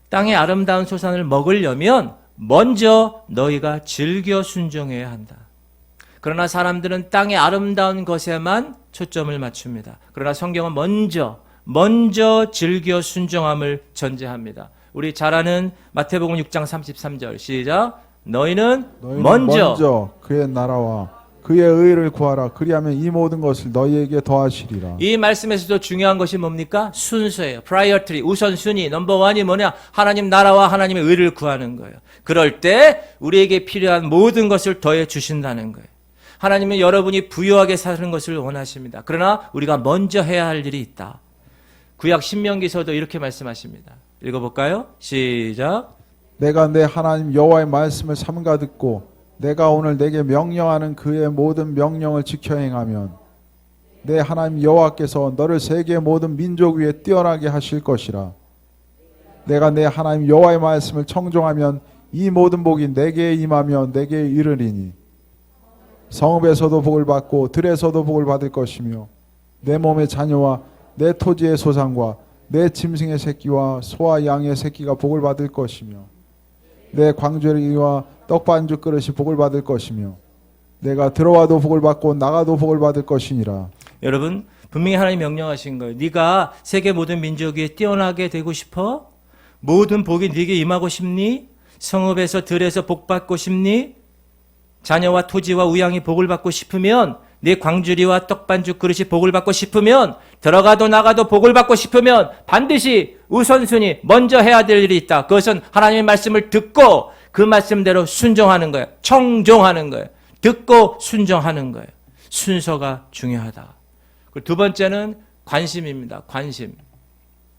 땅의 아름다운 소산을 먹으려면 먼저 너희가 즐겨 순종해야 한다. 그러나 사람들은 땅의 아름다운 것에만 초점을 맞춥니다. 그러나 성경은 먼저 즐겨 순종함을 전제합니다. 우리 잘 아는 마태복음 6장 33절 시작. 너희는 먼저 그의 나라와 그의 의를 구하라. 그리하면 이 모든 것을 너희에게 더하시리라. 이 말씀에서도 중요한 것이 뭡니까? 순서예요. priority, 우선순위. 넘버원이 뭐냐? 하나님 나라와 하나님의 의를 구하는 거예요. 그럴 때 우리에게 필요한 모든 것을 더해 주신다는 거예요. 하나님은 여러분이 부유하게 사는 것을 원하십니다. 그러나 우리가 먼저 해야 할 일이 있다. 구약 신명기서도 이렇게 말씀하십니다. 읽어볼까요? 시작. 내가 내 하나님 여호와의 말씀을 삼가 듣고 내가 오늘 내게 명령하는 그의 모든 명령을 지켜 행하면 내 하나님 여호와께서 너를 세계 모든 민족 위에 뛰어나게 하실 것이라. 내가 내 하나님 여호와의 말씀을 청종하면 이 모든 복이 내게 임하며 내게 이르리니 성읍에서도 복을 받고 들에서도 복을 받을 것이며 내 몸의 자녀와 내 토지의 소산과 내 짐승의 새끼와 소와 양의 새끼가 복을 받을 것이며 내 광주리와 떡반죽 그릇이 복을 받을 것이며 내가 들어와도 복을 받고 나가도 복을 받을 것이니라. 여러분 분명히 하나님 명령하신 거예요. 네가 세계 모든 민족 위에 뛰어나게 되고 싶어? 모든 복이 네게 임하고 싶니? 성읍에서 들에서 복 받고 싶니? 자녀와 토지와 우양이 복을 받고 싶으면 네 광주리와 떡반죽 그릇이 복을 받고 싶으면 들어가도 나가도 복을 받고 싶으면 반드시 우선순위 먼저 해야 될 일이 있다. 그것은 하나님의 말씀을 듣고 그 말씀대로 순종하는 거예요. 청종하는 거예요. 듣고 순종하는 거예요. 순서가 중요하다. 두 번째는 관심입니다. 관심.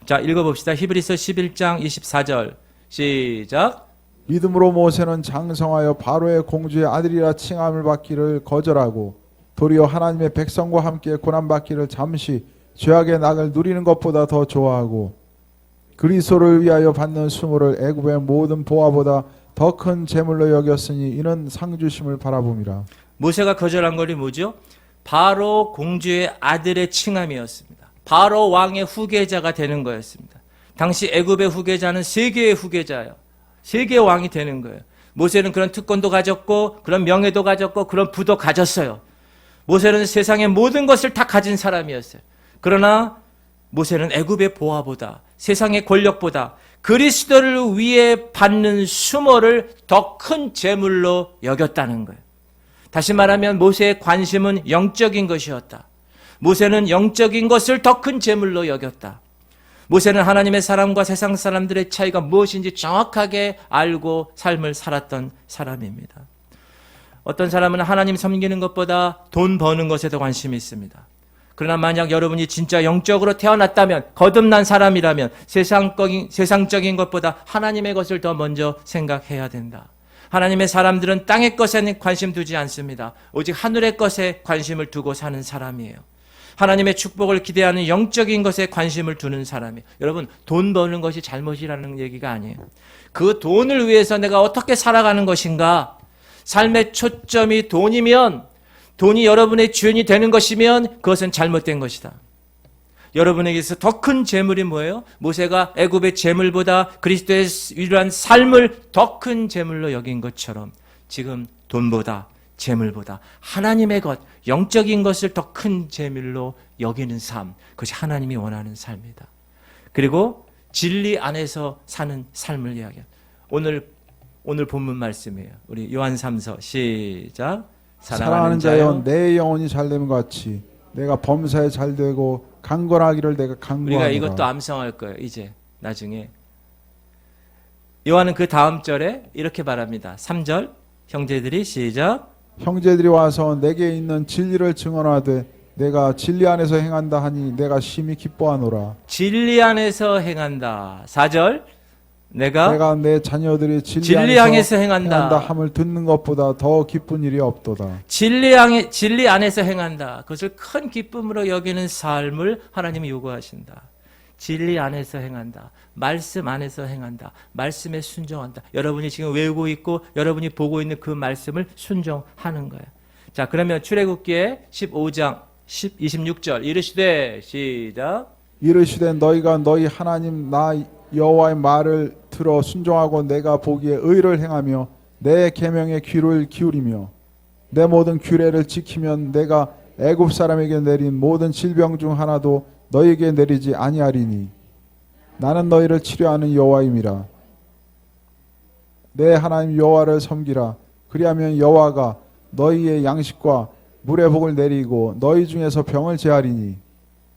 자, 읽어봅시다. 히브리서 11장 24절 시작. 믿음으로 모세는 장성하여 바로의 공주의 아들이라 칭함을 받기를 거절하고 도리어 하나님의 백성과 함께 고난받기를 잠시 죄악의 낙을 누리는 것보다 더 좋아하고 그리스도를 위하여 받는 수모를 애굽의 모든 보화보다 더 큰 재물로 여겼으니 이는 상 주심을 바라봄이라. 모세가 거절한 것이 뭐죠? 바로 공주의 아들의 칭함이었습니다. 바로 왕의 후계자가 되는 거였습니다. 당시 애굽의 후계자는 세계의 후계자예요. 세계의 왕이 되는 거예요. 모세는 그런 특권도 가졌고 그런 명예도 가졌고 그런 부도 가졌어요. 모세는 세상의 모든 것을 다 가진 사람이었어요. 그러나 모세는 애굽의 보화보다 세상의 권력보다 그리스도를 위해 받는 수모를 더 큰 재물로 여겼다는 거예요. 다시 말하면 모세의 관심은 영적인 것이었다. 모세는 영적인 것을 더 큰 재물로 여겼다. 모세는 하나님의 사람과 세상 사람들의 차이가 무엇인지 정확하게 알고 삶을 살았던 사람입니다. 어떤 사람은 하나님 섬기는 것보다 돈 버는 것에 더 관심이 있습니다. 그러나 만약 여러분이 진짜 영적으로 태어났다면, 거듭난 사람이라면 세상적인 것보다 하나님의 것을 더 먼저 생각해야 된다. 하나님의 사람들은 땅의 것에는 관심 두지 않습니다. 오직 하늘의 것에 관심을 두고 사는 사람이에요. 하나님의 축복을 기대하는 영적인 것에 관심을 두는 사람이에요. 여러분, 돈 버는 것이 잘못이라는 얘기가 아니에요. 그 돈을 위해서 내가 어떻게 살아가는 것인가? 삶의 초점이 돈이면, 돈이 여러분의 주인이 되는 것이면 그것은 잘못된 것이다. 여러분에게서 더 큰 재물이 뭐예요? 모세가 애굽의 재물보다 그리스도의 위대한 삶을 더 큰 재물로 여긴 것처럼 지금 돈보다 재물보다 하나님의 것, 영적인 것을 더 큰 재물로 여기는 삶, 그것이 하나님이 원하는 삶이다. 그리고 진리 안에서 사는 삶을 이야기합니다. 오늘 본문 말씀이에요. 우리 요한 3서 시작. 사랑하는 자여 내 영혼이 잘됨 같이 내가 범사에 잘되고 강건하기를 내가 강구하노라. 우리가 이것도 암송할 거예요. 이제 나중에 요한은 그 다음 절에 이렇게 말합니다. 3절 형제들이 시작. 형제들이 와서 내게 있는 진리를 증언하되 내가 진리 안에서 행한다 하니 내가 심히 기뻐하노라. 진리 안에서 행한다. 4절 내가 내 자녀들이 진리, 진리 안에서 안에서 행한다. 함을 듣는 것보다 더 기쁜 일이 없도다. 진리 안에서 행한다. 그것을 큰 기쁨으로 여기는 삶을 하나님이 요구하신다. 진리 안에서 행한다. 말씀 안에서 행한다. 말씀에 순종한다. 여러분이 지금 외우고 있고 여러분이 보고 있는 그 말씀을 순종하는 거예요. 자, 그러면 출애굽기의 15장 26절 이르시되 시작. 이르시되 너희가 너희 하나님 나 여호와의 말을 들어 순종하고 내가 보기에 의를 행하며 내 계명에 귀를 기울이며 내 모든 규례를 지키면 내가 애굽 사람에게 내린 모든 질병 중 하나도 너희에게 내리지 아니하리니 나는 너희를 치료하는 여호와임이라. 내 하나님 여호와를 섬기라. 그리하면 여호와가 너희의 양식과 물의 복을 내리고 너희 중에서 병을 제하리니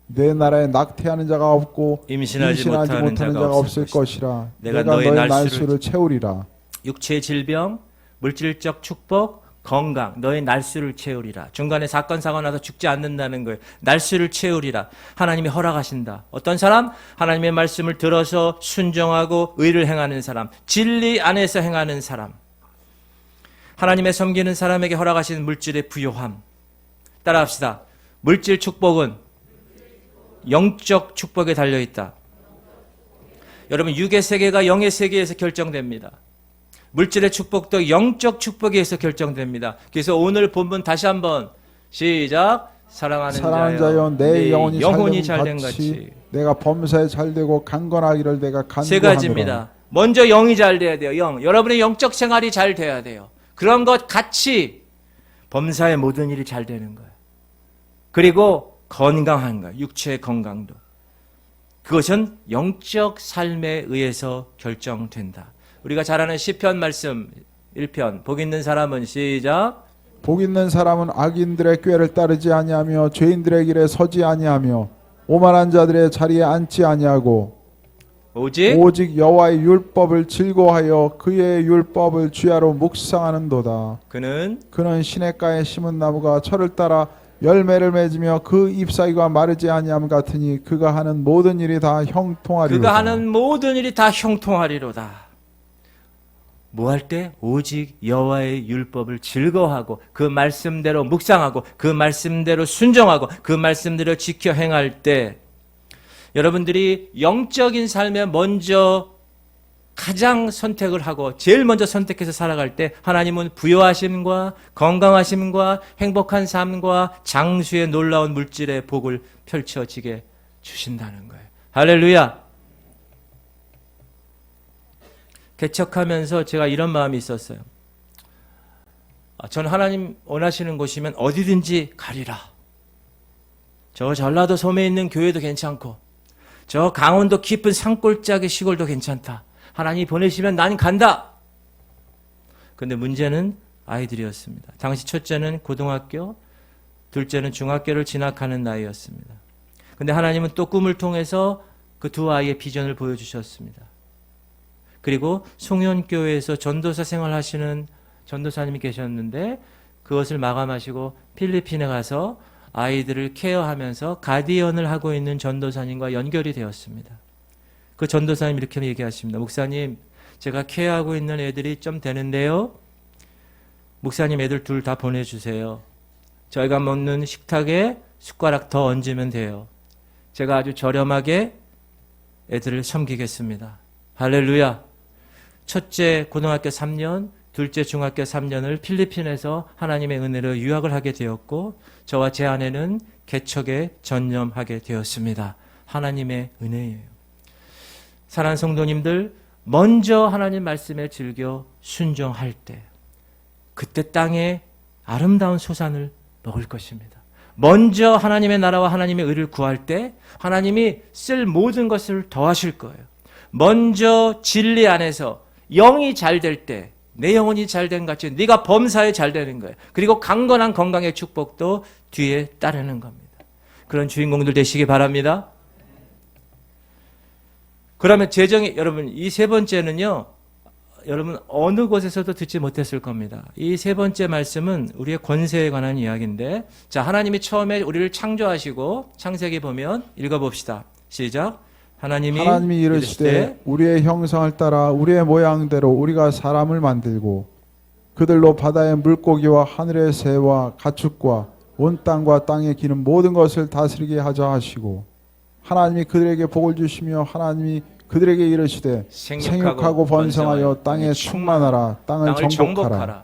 내 나라에 낙태하는 자가 없고 임신하지 못하는 자가 없을 것이라. 내가 너희 너희 날수를 채우리라. 육체의 질병, 물질적 축복, 건강, 너의 날수를 채우리라. 중간에 사건 사고 나서 죽지 않는다는 거예요. 날수를 채우리라. 하나님이 허락하신다. 어떤 사람? 하나님의 말씀을 들어서 순종하고 의를 행하는 사람, 진리 안에서 행하는 사람, 하나님의 섬기는 사람에게 허락하신 물질의 부요함. 따라합시다. 물질 축복은 영적 축복에 달려있다. 여러분, 육의 세계가 영의 세계에서 결정됩니다. 물질의 축복도 영적 축복에 의해서 결정됩니다. 그래서 오늘 본문 다시 한번 시작. 사랑하는 자여 내 영혼이 잘된 같이 내가 범사에 잘되고 강건하기를 내가 간구하노라. 세 가지입니다. 먼저 영이 잘 돼야 돼요. 영. 여러분의 영적 생활이 잘 돼야 돼요. 그런 것 같이 범사의 모든 일이 잘 되는 거예요. 그리고 건강한 거예요. 육체의 건강도. 그것은 영적 삶에 의해서 결정된다. 우리가 잘 아는 시편 말씀 1편. 복 있는 사람은 시작. 복 있는 사람은 악인들의 꾀를 따르지 아니하며 죄인들의 길에 서지 아니하며 오만한 자들의 자리에 앉지 아니하고 오직 여호와의 율법을 즐거워하여 그의 율법을 주야로 묵상하는도다. 그는 시냇가에 심은 나무가 철을 따라 열매를 맺으며 그 잎사귀가 마르지 아니함 같으니 그가 하는 모든 일이 다 형통하리로다. 그가 하는 모든 일이 다 형통하리로다. 뭐 할 때? 오직 여호와의 율법을 즐거워하고 그 말씀대로 묵상하고 그 말씀대로 순종하고 그 말씀대로 지켜 행할 때 여러분들이 영적인 삶에 먼저 가장 선택을 하고 제일 먼저 선택해서 살아갈 때 하나님은 부요하심과 건강하심과 행복한 삶과 장수의 놀라운 물질의 복을 펼쳐지게 주신다는 거예요. 할렐루야. 개척하면서 제가 이런 마음이 있었어요. 저는 하나님 원하시는 곳이면 어디든지 가리라. 저 전라도 섬에 있는 교회도 괜찮고 저 강원도 깊은 산골짜기 시골도 괜찮다. 하나님이 보내시면 난 간다. 그런데 문제는 아이들이었습니다. 당시 첫째는 고등학교, 둘째는 중학교를 진학하는 나이였습니다. 그런데 하나님은 또 꿈을 통해서 그 두 아이의 비전을 보여주셨습니다. 그리고 송현교회에서 전도사 생활하시는 전도사님이 계셨는데 그것을 마감하시고 필리핀에 가서 아이들을 케어하면서 가디언을 하고 있는 전도사님과 연결이 되었습니다. 그 전도사님 이렇게 얘기하십니다. 목사님, 제가 케어하고 있는 애들이 좀 되는데요. 목사님 애들 둘 다 보내주세요. 저희가 먹는 식탁에 숟가락 더 얹으면 돼요. 제가 아주 저렴하게 애들을 섬기겠습니다. 할렐루야. 첫째 고등학교 3년, 둘째 중학교 3년을 필리핀에서 하나님의 은혜로 유학을 하게 되었고 저와 제 아내는 개척에 전념하게 되었습니다. 하나님의 은혜예요. 사랑하는 성도님들, 먼저 하나님 말씀에 즐겨 순종할 때 그때 땅에 아름다운 소산을 먹을 것입니다. 먼저 하나님의 나라와 하나님의 의를 구할 때 하나님이 쓸 모든 것을 더하실 거예요. 먼저 진리 안에서 영이 잘 될 때 내 영혼이 잘된 같이 네가 범사에 잘 되는 거예요. 그리고 강건한 건강의 축복도 뒤에 따르는 겁니다. 그런 주인공들 되시기 바랍니다. 그러면 재정이 여러분 이 세 번째는요. 여러분 어느 곳에서도 듣지 못했을 겁니다. 이 세 번째 말씀은 우리의 권세에 관한 이야기인데, 자, 하나님이 처음에 우리를 창조하시고 창세기 보면 읽어봅시다. 시작. 하나님이 이르시되 우리의 형상을 따라 우리의 모양대로 우리가 사람을 만들고 그들로 바다의 물고기와 하늘의 새와 가축과 온 땅과 땅에 기는 모든 것을 다스리게 하자 하시고, 하나님이 그들에게 복을 주시며 하나님이 그들에게 이르시되 생육하고 번성하여 땅에 충만하라. 땅을 정복하라.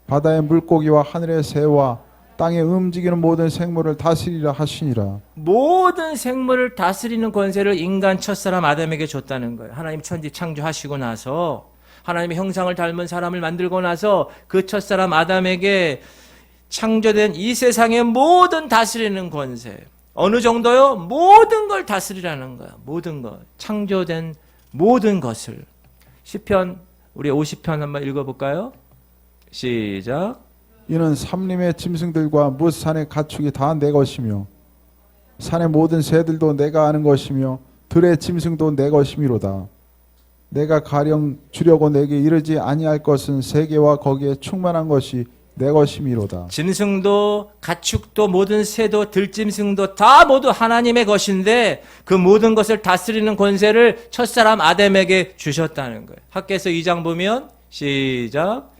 바다의 물고기와 하늘의 새와 땅에 움직이는 모든 생물을 다스리라 하시니라. 모든 생물을 다스리는 권세를 인간 첫사람 아담에게 줬다는 거예요. 하나님 천지 창조하시고 나서, 하나님의 형상을 닮은 사람을 만들고 나서 그 첫사람 아담에게 창조된 이 세상의 모든 다스리는 권세. 어느 정도요? 모든 걸 다스리라는 거야. 모든 것. 창조된 모든 것을. 시편, 우리 50편 한번 읽어볼까요? 시작. 이는 삼림의 짐승들과 무산의 가축이 다 내 것이며 산의 모든 새들도 내가 아는 것이며 들의 짐승도 내 것이미로다. 내가 가령 주려고 내게 이르지 아니할 것은 세계와 거기에 충만한 것이 내 것이미로다. 짐승도 가축도 모든 새도 들짐승도 다 모두 하나님의 것인데 그 모든 것을 다스리는 권세를 첫사람 아담에게 주셨다는 거예요. 학개서 2장 보면 시작.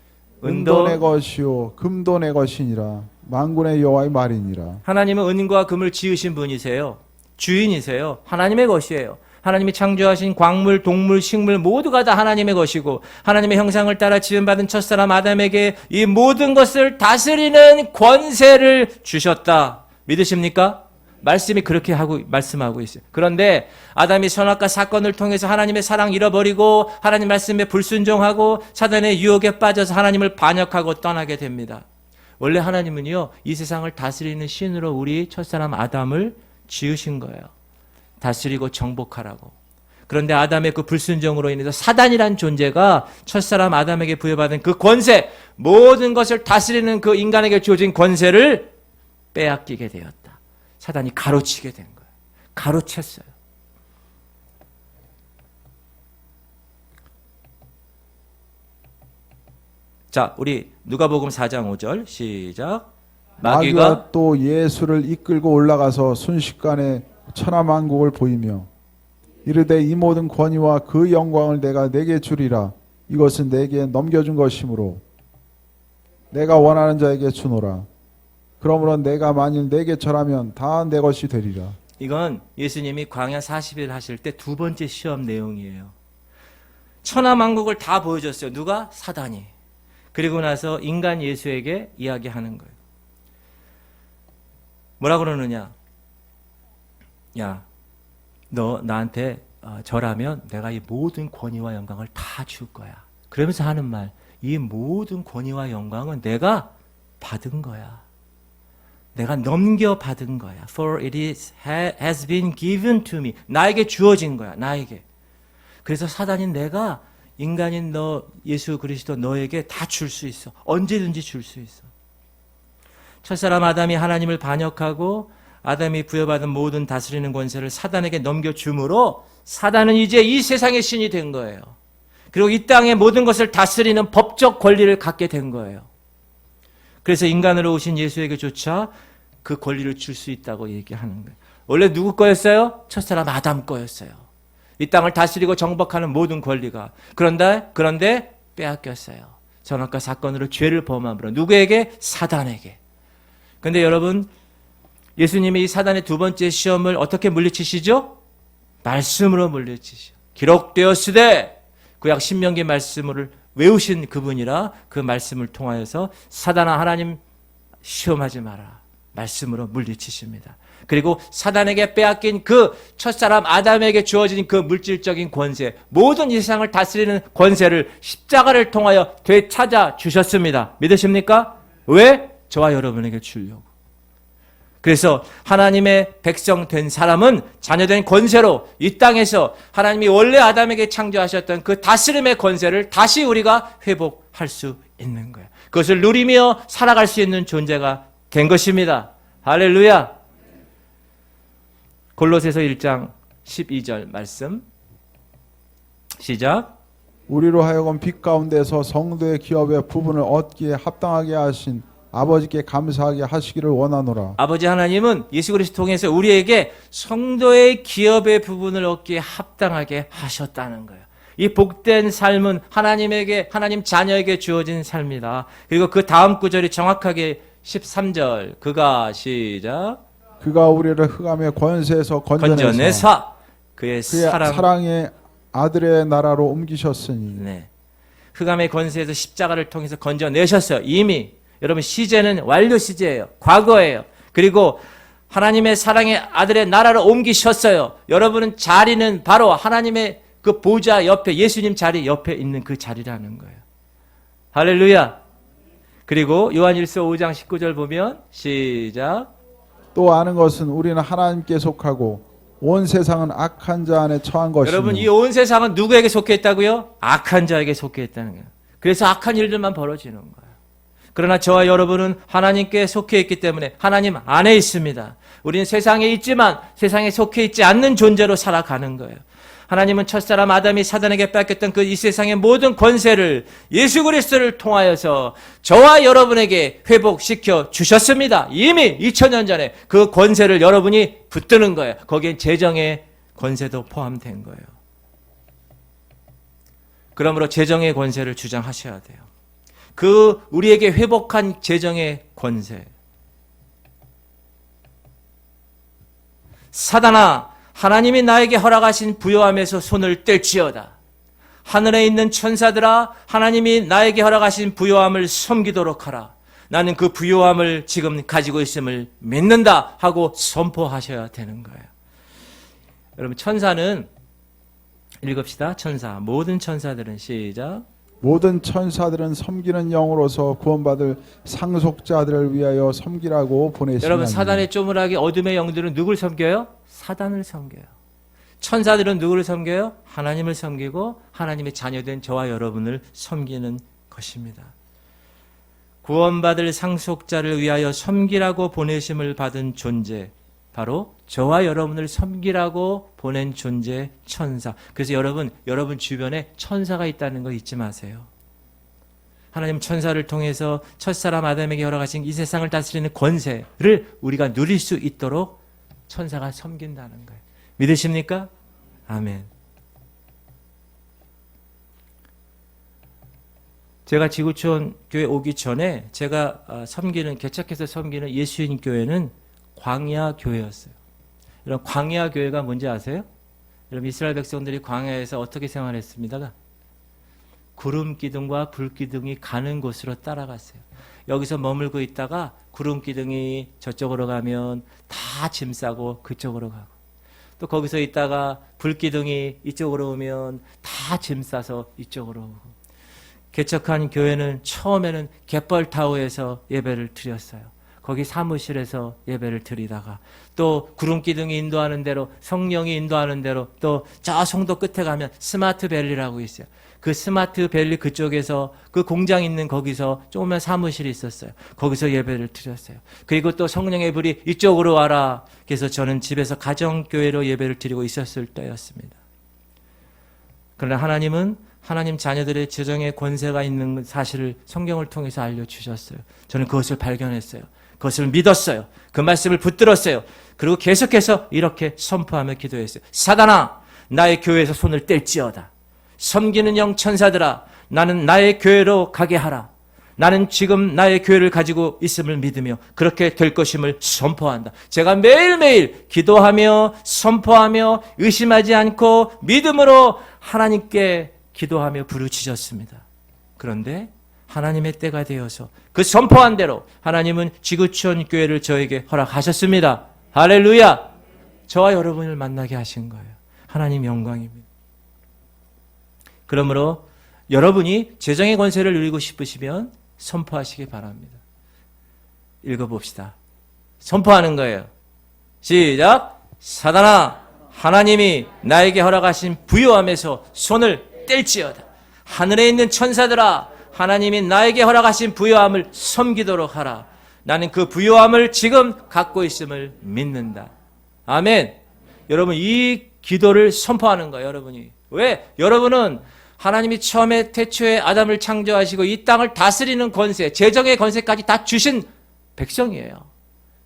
은도 내 것이요 금도 내 것이니라. 만군의 여호와의 말이니라. 하나님은 은과 금을 지으신 분이세요. 주인이세요. 하나님의 것이에요. 하나님이 창조하신 광물, 동물, 식물 모두가 다 하나님의 것이고, 하나님의 형상을 따라 지음받은 첫사람 아담에게 이 모든 것을 다스리는 권세를 주셨다. 믿으십니까? 말씀이 그렇게 말씀하고 있어요. 그런데 아담이 선악과 사건을 통해서 하나님의 사랑 잃어버리고 하나님 말씀에 불순종하고 사단의 유혹에 빠져서 하나님을 반역하고 떠나게 됩니다. 원래 하나님은요, 이 세상을 다스리는 신으로 우리 첫사람 아담을 지으신 거예요. 다스리고 정복하라고. 그런데 아담의 그 불순종으로 인해서 사단이란 존재가 첫사람 아담에게 부여받은 그 권세, 모든 것을 다스리는 그 인간에게 주어진 권세를 빼앗기게 되었다. 사단이 가로치게 된 거예요. 가로챘어요. 자, 우리 누가복음 4장 5절 시작. 마귀가 또 예수를 이끌고 올라가서 순식간에 천하만국을 보이며 이르되 이 모든 권위와 그 영광을 내가 내게 주리라. 이것은 내게 넘겨준 것이므로 내가 원하는 자에게 주노라. 그러므로 내가 만일 내게 절하면 다 내 것이 되리라. 이건 예수님이 광야 40일 하실 때 두 번째 시험 내용이에요. 천하만국을 다 보여줬어요. 누가? 사단이. 그리고 나서 인간 예수에게 이야기하는 거예요. 뭐라 그러느냐? 야, 너 나한테 절하면 내가 이 모든 권위와 영광을 다 줄 거야. 그러면서 하는 말, 이 모든 권위와 영광은 내가 받은 거야. 내가 넘겨받은 거야. For it has been given to me. 나에게 주어진 거야. 나에게. 그래서 사단인 내가 인간인 너 예수 그리스도 너에게 다 줄 수 있어. 언제든지 줄 수 있어. 첫사람 아담이 하나님을 반역하고 아담이 부여받은 모든 다스리는 권세를 사단에게 넘겨줌으로 사단은 이제 이 세상의 신이 된 거예요. 그리고 이 땅의 모든 것을 다스리는 법적 권리를 갖게 된 거예요. 그래서 인간으로 오신 예수에게조차 그 권리를 줄 수 있다고 얘기하는 거예요. 원래 누구 거였어요? 첫사람 아담 거였어요. 이 땅을 다스리고 정복하는 모든 권리가. 그런데 빼앗겼어요. 선악과 사건으로 죄를 범함으로. 누구에게? 사단에게. 그런데 여러분, 예수님이 이 사단의 두 번째 시험을 어떻게 물리치시죠? 말씀으로 물리치시죠. 기록되었으되, 구약 신명기 말씀을 외우신 그분이라 그 말씀을 통하여서 사단아 하나님 시험하지 마라. 말씀으로 물리치십니다. 그리고 사단에게 빼앗긴 그 첫사람 아담에게 주어진 그 물질적인 권세, 모든 이 세상을 다스리는 권세를 십자가를 통하여 되찾아 주셨습니다. 믿으십니까? 왜? 저와 여러분에게 주려고. 그래서 하나님의 백성 된 사람은 자녀된 권세로 이 땅에서 하나님이 원래 아담에게 창조하셨던 그 다스림의 권세를 다시 우리가 회복할 수 있는 거예요. 그것을 누리며 살아갈 수 있는 존재가 된 것입니다. 할렐루야. 골로새서 1장 12절 말씀 시작. 우리로 하여금 빛 가운데서 성도의 기업의 부분을 얻기에 합당하게 하신 아버지께 감사하게 하시기를 원하노라. 아버지 하나님은 예수 그리스도 통해서 우리에게 성도의 기업의 부분을 얻기에 합당하게 하셨다는 거예요. 이 복된 삶은 하나님에게, 하나님 자녀에게 주어진 삶이다. 그리고 그 다음 구절이 정확하게 13절. 그가 시작. 그가 우리를 흑암의 권세에서 건져내사 그의 사랑의 아들의 나라로 옮기셨으니. 네. 흑암의 권세에서 십자가를 통해서 건져내셨어요. 이미 여러분 시제는 완료 시제예요. 과거예요. 그리고 하나님의 사랑의 아들의 나라로 옮기셨어요. 여러분은 자리는 바로 하나님의 그 보좌 옆에, 예수님 자리 옆에 있는 그 자리라는 거예요. 할렐루야. 그리고 요한일서 5장 19절 보면 시작. 또 아는 것은 우리는 하나님께 속하고 온 세상은 악한 자 안에 처한 것이며. 여러분 이 온 세상은 누구에게 속해 있다고요? 악한 자에게 속해 있다는 거예요. 그래서 악한 일들만 벌어지는 거예요. 그러나 저와 여러분은 하나님께 속해 있기 때문에 하나님 안에 있습니다. 우리는 세상에 있지만 세상에 속해 있지 않는 존재로 살아가는 거예요. 하나님은 첫사람 아담이 사단에게 뺏겼던 그 이 세상의 모든 권세를 예수 그리스도를 통하여서 저와 여러분에게 회복시켜 주셨습니다. 이미 2000년 전에 그 권세를 여러분이 붙드는 거예요. 거기엔 재정의 권세도 포함된 거예요. 그러므로 재정의 권세를 주장하셔야 돼요. 그 우리에게 회복한 재정의 권세. 사단아, 하나님이 나에게 허락하신 부요함에서 손을 뗄지어다. 하늘에 있는 천사들아, 하나님이 나에게 허락하신 부요함을 섬기도록 하라. 나는 그 부요함을 지금 가지고 있음을 믿는다 하고 선포하셔야 되는 거예요. 여러분 천사는 읽읍시다. 천사. 모든 천사들은 시작. 모든 천사들은 섬기는 영으로서 구원받을 상속자들을 위하여 섬기라고 보내시나니. 여러분 사단의 쪼물하기 어둠의 영들은 누굴 섬겨요? 사단을 섬겨요. 천사들은 누구를 섬겨요? 하나님을 섬기고 하나님의 자녀된 저와 여러분을 섬기는 것입니다. 구원받을 상속자를 위하여 섬기라고 보내심을 받은 존재, 바로 저와 여러분을 섬기라고 보낸 존재 천사. 그래서 여러분 주변에 천사가 있다는 거 잊지 마세요. 하나님 천사를 통해서 첫사람 아담에게 허락하신 이 세상을 다스리는 권세를 우리가 누릴 수 있도록 천사가 섬긴다는 거예요. 믿으십니까? 아멘. 제가 지구촌 교회 오기 전에 제가 개척해서 섬기는 예수인 교회는 광야 교회였어요. 여러분 광야 교회가 뭔지 아세요? 여러분 이스라엘 백성들이 광야에서 어떻게 생활했습니까? 구름 기둥과 불 기둥이 가는 곳으로 따라갔어요. 여기서 머물고 있다가 구름 기둥이 저쪽으로 가면 다 짐 싸고 그쪽으로 가고, 또 거기서 있다가 불 기둥이 이쪽으로 오면 다 짐 싸서 이쪽으로 오고. 개척한 교회는 처음에는 갯벌타워에서 예배를 드렸어요. 거기 사무실에서 예배를 드리다가 또 구름 기둥이 인도하는 대로, 성령이 인도하는 대로 또 저 송도 끝에 가면 스마트 밸리라고 있어요. 그 스마트 밸리 그쪽에서 그 공장 있는 거기서 조그만 사무실이 있었어요. 거기서 예배를 드렸어요. 그리고 또 성령의 불이 이쪽으로 와라. 그래서 저는 집에서 가정교회로 예배를 드리고 있었을 때였습니다. 그러나 하나님은 하나님 자녀들의 재정의 권세가 있는 사실을 성경을 통해서 알려주셨어요. 저는 그것을 발견했어요. 그것을 믿었어요. 그 말씀을 붙들었어요. 그리고 계속해서 이렇게 선포하며 기도했어요. 사단아, 나의 교회에서 손을 뗄지어다. 섬기는 영 천사들아, 나는 나의 교회로 가게 하라. 나는 지금 나의 교회를 가지고 있음을 믿으며 그렇게 될 것임을 선포한다. 제가 매일매일 기도하며 선포하며 의심하지 않고 믿음으로 하나님께 기도하며 부르짖었습니다. 그런데 하나님의 때가 되어서 그 선포한 대로 하나님은 지구촌 교회를 저에게 허락하셨습니다. 할렐루야! 저와 여러분을 만나게 하신 거예요. 하나님 영광입니다. 그러므로 여러분이 재정의 권세를 누리고 싶으시면 선포하시기 바랍니다. 읽어봅시다. 선포하는 거예요. 시작! 사단아, 하나님이 나에게 허락하신 부요함에서 손을 뗄지어다. 하늘에 있는 천사들아, 하나님이 나에게 허락하신 부요함을 섬기도록 하라. 나는 그 부요함을 지금 갖고 있음을 믿는다. 아멘. 여러분 이 기도를 선포하는 거예요. 여러분이. 왜? 여러분은 하나님이 처음에 태초에 아담을 창조하시고 이 땅을 다스리는 권세, 재정의 권세까지 다 주신 백성이에요.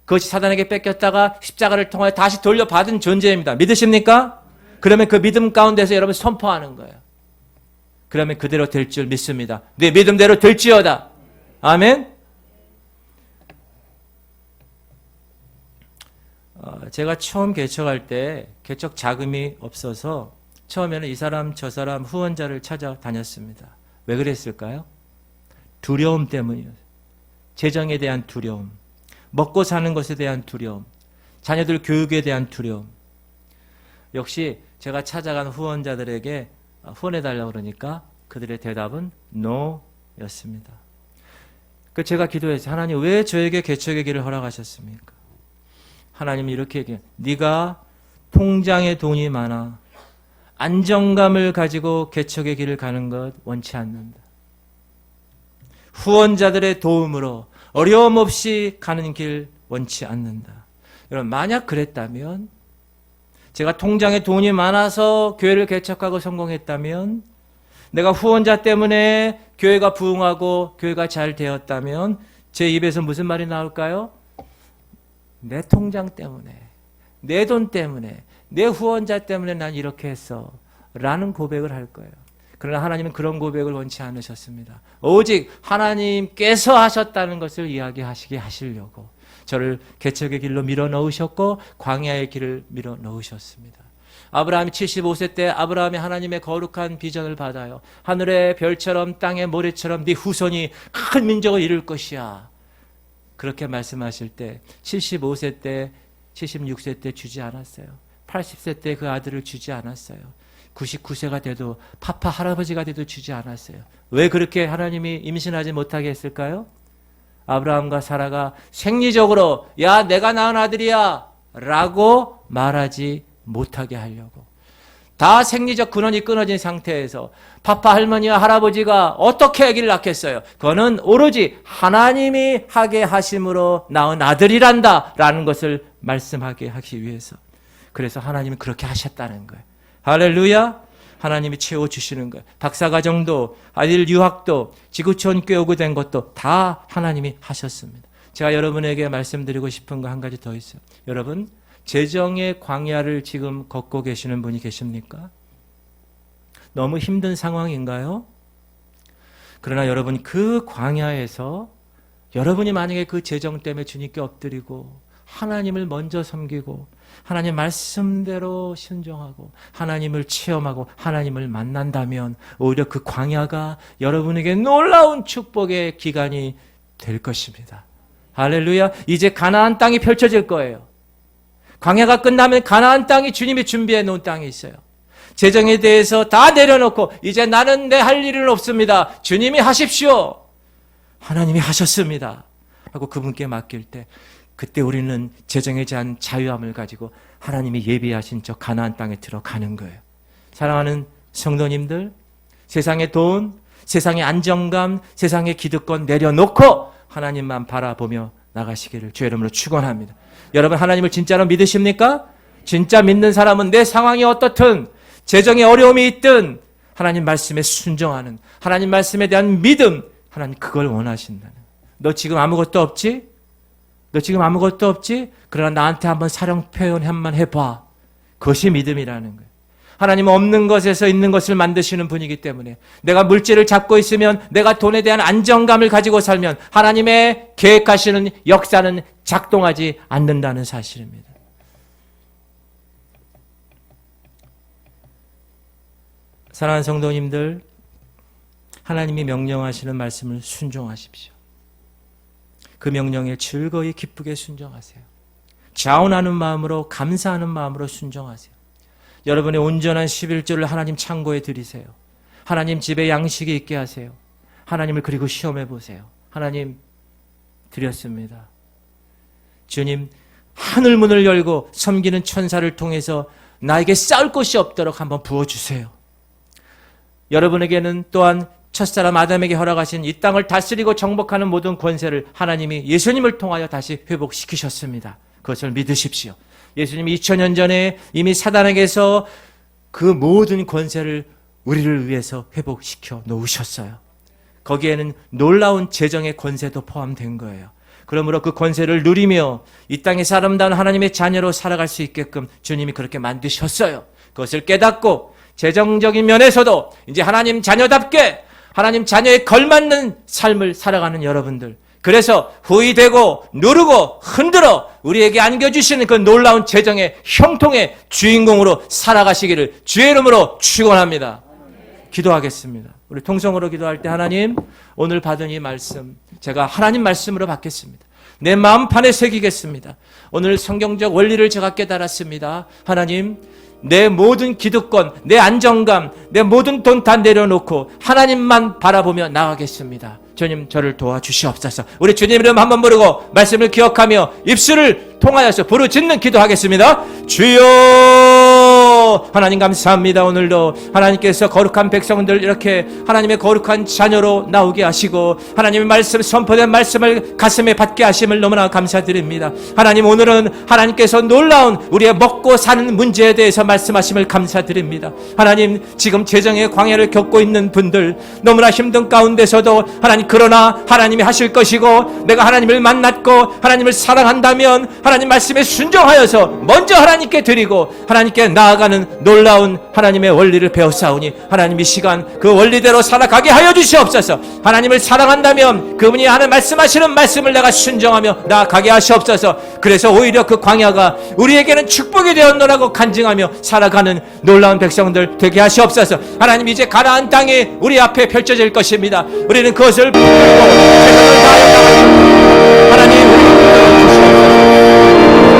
그것이 사단에게 뺏겼다가 십자가를 통하여 다시 돌려받은 존재입니다. 믿으십니까? 그러면 그 믿음 가운데서 여러분 선포하는 거예요. 그러면 그대로 될 줄 믿습니다. 네 믿음대로 될지어다. 아멘. 제가 처음 개척할 때 개척 자금이 없어서 처음에는 이 사람 저 사람 후원자를 찾아다녔습니다. 왜 그랬을까요? 두려움 때문이에요. 재정에 대한 두려움, 먹고 사는 것에 대한 두려움, 자녀들 교육에 대한 두려움. 역시 제가 찾아간 후원자들에게 후원해달라고 그러니까 그들의 대답은 NO였습니다. 제가 기도했어요. 하나님 왜 저에게 개척의 길을 허락하셨습니까? 하나님이 이렇게 얘기해요. 네가 통장에 돈이 많아 안정감을 가지고 개척의 길을 가는 것 원치 않는다. 후원자들의 도움으로 어려움 없이 가는 길 원치 않는다. 여러분 만약 그랬다면 제가 통장에 돈이 많아서 교회를 개척하고 성공했다면 내가 후원자 때문에 교회가 부흥하고 교회가 잘 되었다면 제 입에서 무슨 말이 나올까요? 내 통장 때문에, 내 돈 때문에, 내 후원자 때문에 난 이렇게 했어 라는 고백을 할 거예요. 그러나 하나님은 그런 고백을 원치 않으셨습니다. 오직 하나님께서 하셨다는 것을 이야기하시게 하시려고 저를 개척의 길로 밀어넣으셨고 광야의 길을 밀어넣으셨습니다. 아브라함이 75세 때 아브라함이 하나님의 거룩한 비전을 받아요. 하늘의 별처럼 땅의 모래처럼 네 후손이 큰 민족을 이룰 것이야. 그렇게 말씀하실 때 75세 때 76세 때 주지 않았어요. 80세 때 그 아들을 주지 않았어요. 99세가 돼도 파파 할아버지가 돼도 주지 않았어요. 왜 그렇게 하나님이 임신하지 못하게 했을까요? 아브라함과 사라가 생리적으로 야 내가 낳은 아들이야 라고 말하지 못하게 하려고. 다 생리적 근원이 끊어진 상태에서 파파 할머니와 할아버지가 어떻게 아기를 낳겠어요? 그거는 오로지 하나님이 하게 하심으로 낳은 아들이란다 라는 것을 말씀하게 하기 위해서. 그래서 하나님이 그렇게 하셨다는 거예요. 할렐루야. 하나님이 채워주시는 거예요. 박사과정도 아들 유학도 지구촌 교회 오게 된 것도 다 하나님이 하셨습니다. 제가 여러분에게 말씀드리고 싶은 거 한 가지 더 있어요. 여러분 재정의 광야를 지금 걷고 계시는 분이 계십니까? 너무 힘든 상황인가요? 그러나 여러분 그 광야에서 여러분이 만약에 그 재정 때문에 주님께 엎드리고 하나님을 먼저 섬기고 하나님 말씀대로 순종하고 하나님을 체험하고 하나님을 만난다면 오히려 그 광야가 여러분에게 놀라운 축복의 기간이 될 것입니다. 할렐루야. 이제 가나안 땅이 펼쳐질 거예요. 광야가 끝나면 가나안 땅이 주님이 준비해 놓은 땅이 있어요. 재정에 대해서 다 내려놓고 이제 나는 내 할 일은 없습니다. 주님이 하십시오. 하나님이 하셨습니다. 하고 그분께 맡길 때 그때 우리는 재정에 대한 자유함을 가지고 하나님이 예비하신 저 가나안 땅에 들어가는 거예요. 사랑하는 성도님들, 세상의 돈, 세상의 안정감, 세상의 기득권 내려놓고 하나님만 바라보며 나가시기를 주의 이름으로 축원합니다. 여러분 하나님을 진짜로 믿으십니까? 진짜 믿는 사람은 내 상황이 어떻든 재정에 어려움이 있든 하나님 말씀에 순종하는 하나님 말씀에 대한 믿음, 하나님 그걸 원하신다는. 너 지금 아무것도 없지? 너 지금 아무것도 없지? 그러나 나한테 한번 사랑 표현 한번 해봐. 그것이 믿음이라는 거예요. 하나님은 없는 것에서 있는 것을 만드시는 분이기 때문에 내가 물질을 잡고 있으면 내가 돈에 대한 안정감을 가지고 살면 하나님의 계획하시는 역사는 작동하지 않는다는 사실입니다. 사랑하는 성도님들, 하나님이 명령하시는 말씀을 순종하십시오. 그 명령에 즐거이 기쁘게 순종하세요. 자원하는 마음으로 감사하는 마음으로 순종하세요. 여러분의 온전한 11조를 하나님 창고에 드리세요. 하나님 집에 양식이 있게 하세요. 하나님을 그리고 시험해 보세요. 하나님 드렸습니다. 주님 하늘문을 열고 섬기는 천사를 통해서 나에게 쌓을 곳이 없도록 한번 부어주세요. 여러분에게는 또한 첫사람 아담에게 허락하신 이 땅을 다스리고 정복하는 모든 권세를 하나님이 예수님을 통하여 다시 회복시키셨습니다. 그것을 믿으십시오. 예수님이 2000년 전에 이미 사단에게서 그 모든 권세를 우리를 위해서 회복시켜 놓으셨어요. 거기에는 놀라운 재정의 권세도 포함된 거예요. 그러므로 그 권세를 누리며 이 땅에서 아름다운 하나님의 자녀로 살아갈 수 있게끔 주님이 그렇게 만드셨어요. 그것을 깨닫고 재정적인 면에서도 이제 하나님 자녀답게 하나님 자녀에 걸맞는 삶을 살아가는 여러분들, 그래서 후이되고 누르고 흔들어 우리에게 안겨주시는 그 놀라운 재정의 형통의 주인공으로 살아가시기를 주의 이름으로 축원합니다. 기도하겠습니다. 우리 통성으로 기도할 때 하나님, 오늘 받은 이 말씀 제가 하나님 말씀으로 받겠습니다. 내 마음판에 새기겠습니다. 오늘 성경적 원리를 제가 깨달았습니다. 하나님, 내 모든 기득권, 내 안정감, 내 모든 돈 다 내려놓고 하나님만 바라보며 나가겠습니다. 주님, 저를 도와주시옵소서. 우리 주님 이름 한번 부르고 말씀을 기억하며 입술을 통하여서 부르짖는 기도하겠습니다. 주여, 하나님 감사합니다. 오늘도 하나님께서 거룩한 백성들 이렇게 하나님의 거룩한 자녀로 나오게 하시고 하나님의 말씀, 선포된 말씀을 가슴에 받게 하심을 너무나 감사드립니다. 하나님, 오늘은 하나님께서 놀라운 우리의 먹고 사는 문제에 대해서 말씀하심을 감사드립니다. 하나님, 지금 재정의 광야를 겪고 있는 분들, 너무나 힘든 가운데서도 하나님, 그러나 하나님이 하실 것이고 내가 하나님을 만났고 하나님을 사랑한다면 하나님 말씀에 순종하여서 먼저 하나님께 드리고 하나님께 나아가는 놀라운 하나님의 원리를 배웠사오니 하나님, 이 시간 그 원리대로 살아가게 하여 주시옵소서. 하나님을 사랑한다면 그분이 하는 말씀하시는 말씀을 내가 순종하며 나아가게 하시옵소서. 그래서 오히려 그 광야가 우리에게는 축복이 되었노라고 간증하며 살아가는 놀라운 백성들 되게 하시옵소서. 하나님, 이제 가나안 땅이 우리 앞에 펼쳐질 것입니다. 우리는 그것을 보고 하나님,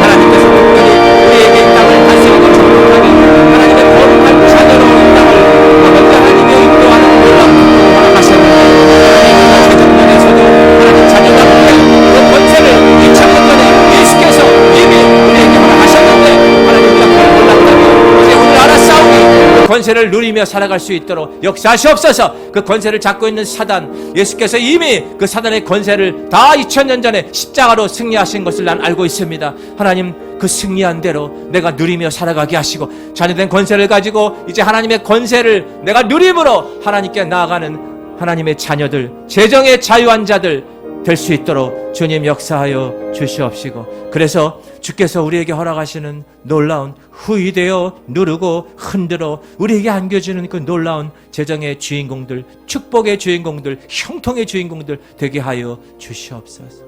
하나님께서 특별히 우리에게 이 땅을 다스리고 정복하게 하나님의 거룩한 자녀로 이 땅을 아버지 하나님의 인도하는 놀라운 축복을 하셨는데 하나님, 재정면에서도 하나님 자녀답게 그 권세를 2000년 전에 예수께서 이미 우리에게 하셨는데 하나님, 우리가 그걸 몰랐다면 이제 우리를 알아싸우니 그 권세를 누리며 살아갈 수 있도록 역사하시옵소서. 그 권세를 잡고 있는 사단, 예수께서 이미 그 사단의 권세를 다 2000년 전에 십자가로 승리하신 것을 난 알고 있습니다. 하나님, 그 승리한 대로 내가 누리며 살아가게 하시고 자녀된 권세를 가지고 이제 하나님의 권세를 내가 누림으로 하나님께 나아가는 하나님의 자녀들, 재정의 자유한 자들 될 수 있도록 주님 역사하여 주시옵시고, 그래서 주께서 우리에게 허락하시는 놀라운 후이되어 누르고 흔들어 우리에게 안겨주는 그 놀라운 재정의 주인공들, 축복의 주인공들, 형통의 주인공들 되게 하여 주시옵소서.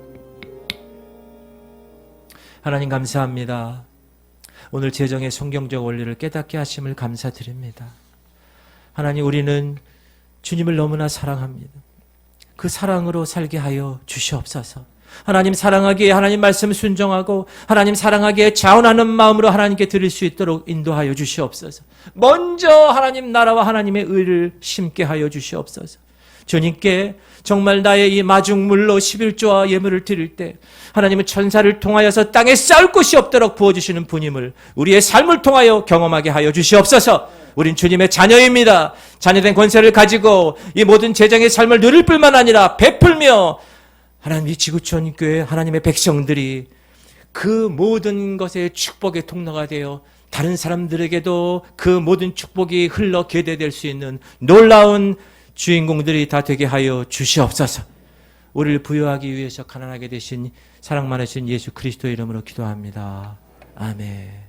하나님 감사합니다. 오늘 재정의 성경적 원리를 깨닫게 하심을 감사드립니다. 하나님, 우리는 주님을 너무나 사랑합니다. 그 사랑으로 살게 하여 주시옵소서. 하나님 사랑하기에 하나님 말씀 순종하고 하나님 사랑하기에 자원하는 마음으로 하나님께 드릴 수 있도록 인도하여 주시옵소서. 먼저 하나님 나라와 하나님의 의를 심게 하여 주시옵소서. 주님께 정말 나의 이 마중물로 11조와 예물을 드릴 때 하나님은 천사를 통하여서 땅에 쌓을 곳이 없도록 부어주시는 분임을 우리의 삶을 통하여 경험하게 하여 주시옵소서. 우린 주님의 자녀입니다. 자녀된 권세를 가지고 이 모든 재정의 삶을 누릴 뿐만 아니라 베풀며 하나님, 이 지구촌 교회 하나님의 백성들이 그 모든 것의 축복의 통로가 되어 다른 사람들에게도 그 모든 축복이 흘러 계대될 수 있는 놀라운 주인공들이 다 되게 하여 주시옵소서. 우리를 부여하기 위해서 가난하게 되신 사랑 많으신 예수 그리스도의 이름으로 기도합니다. 아멘.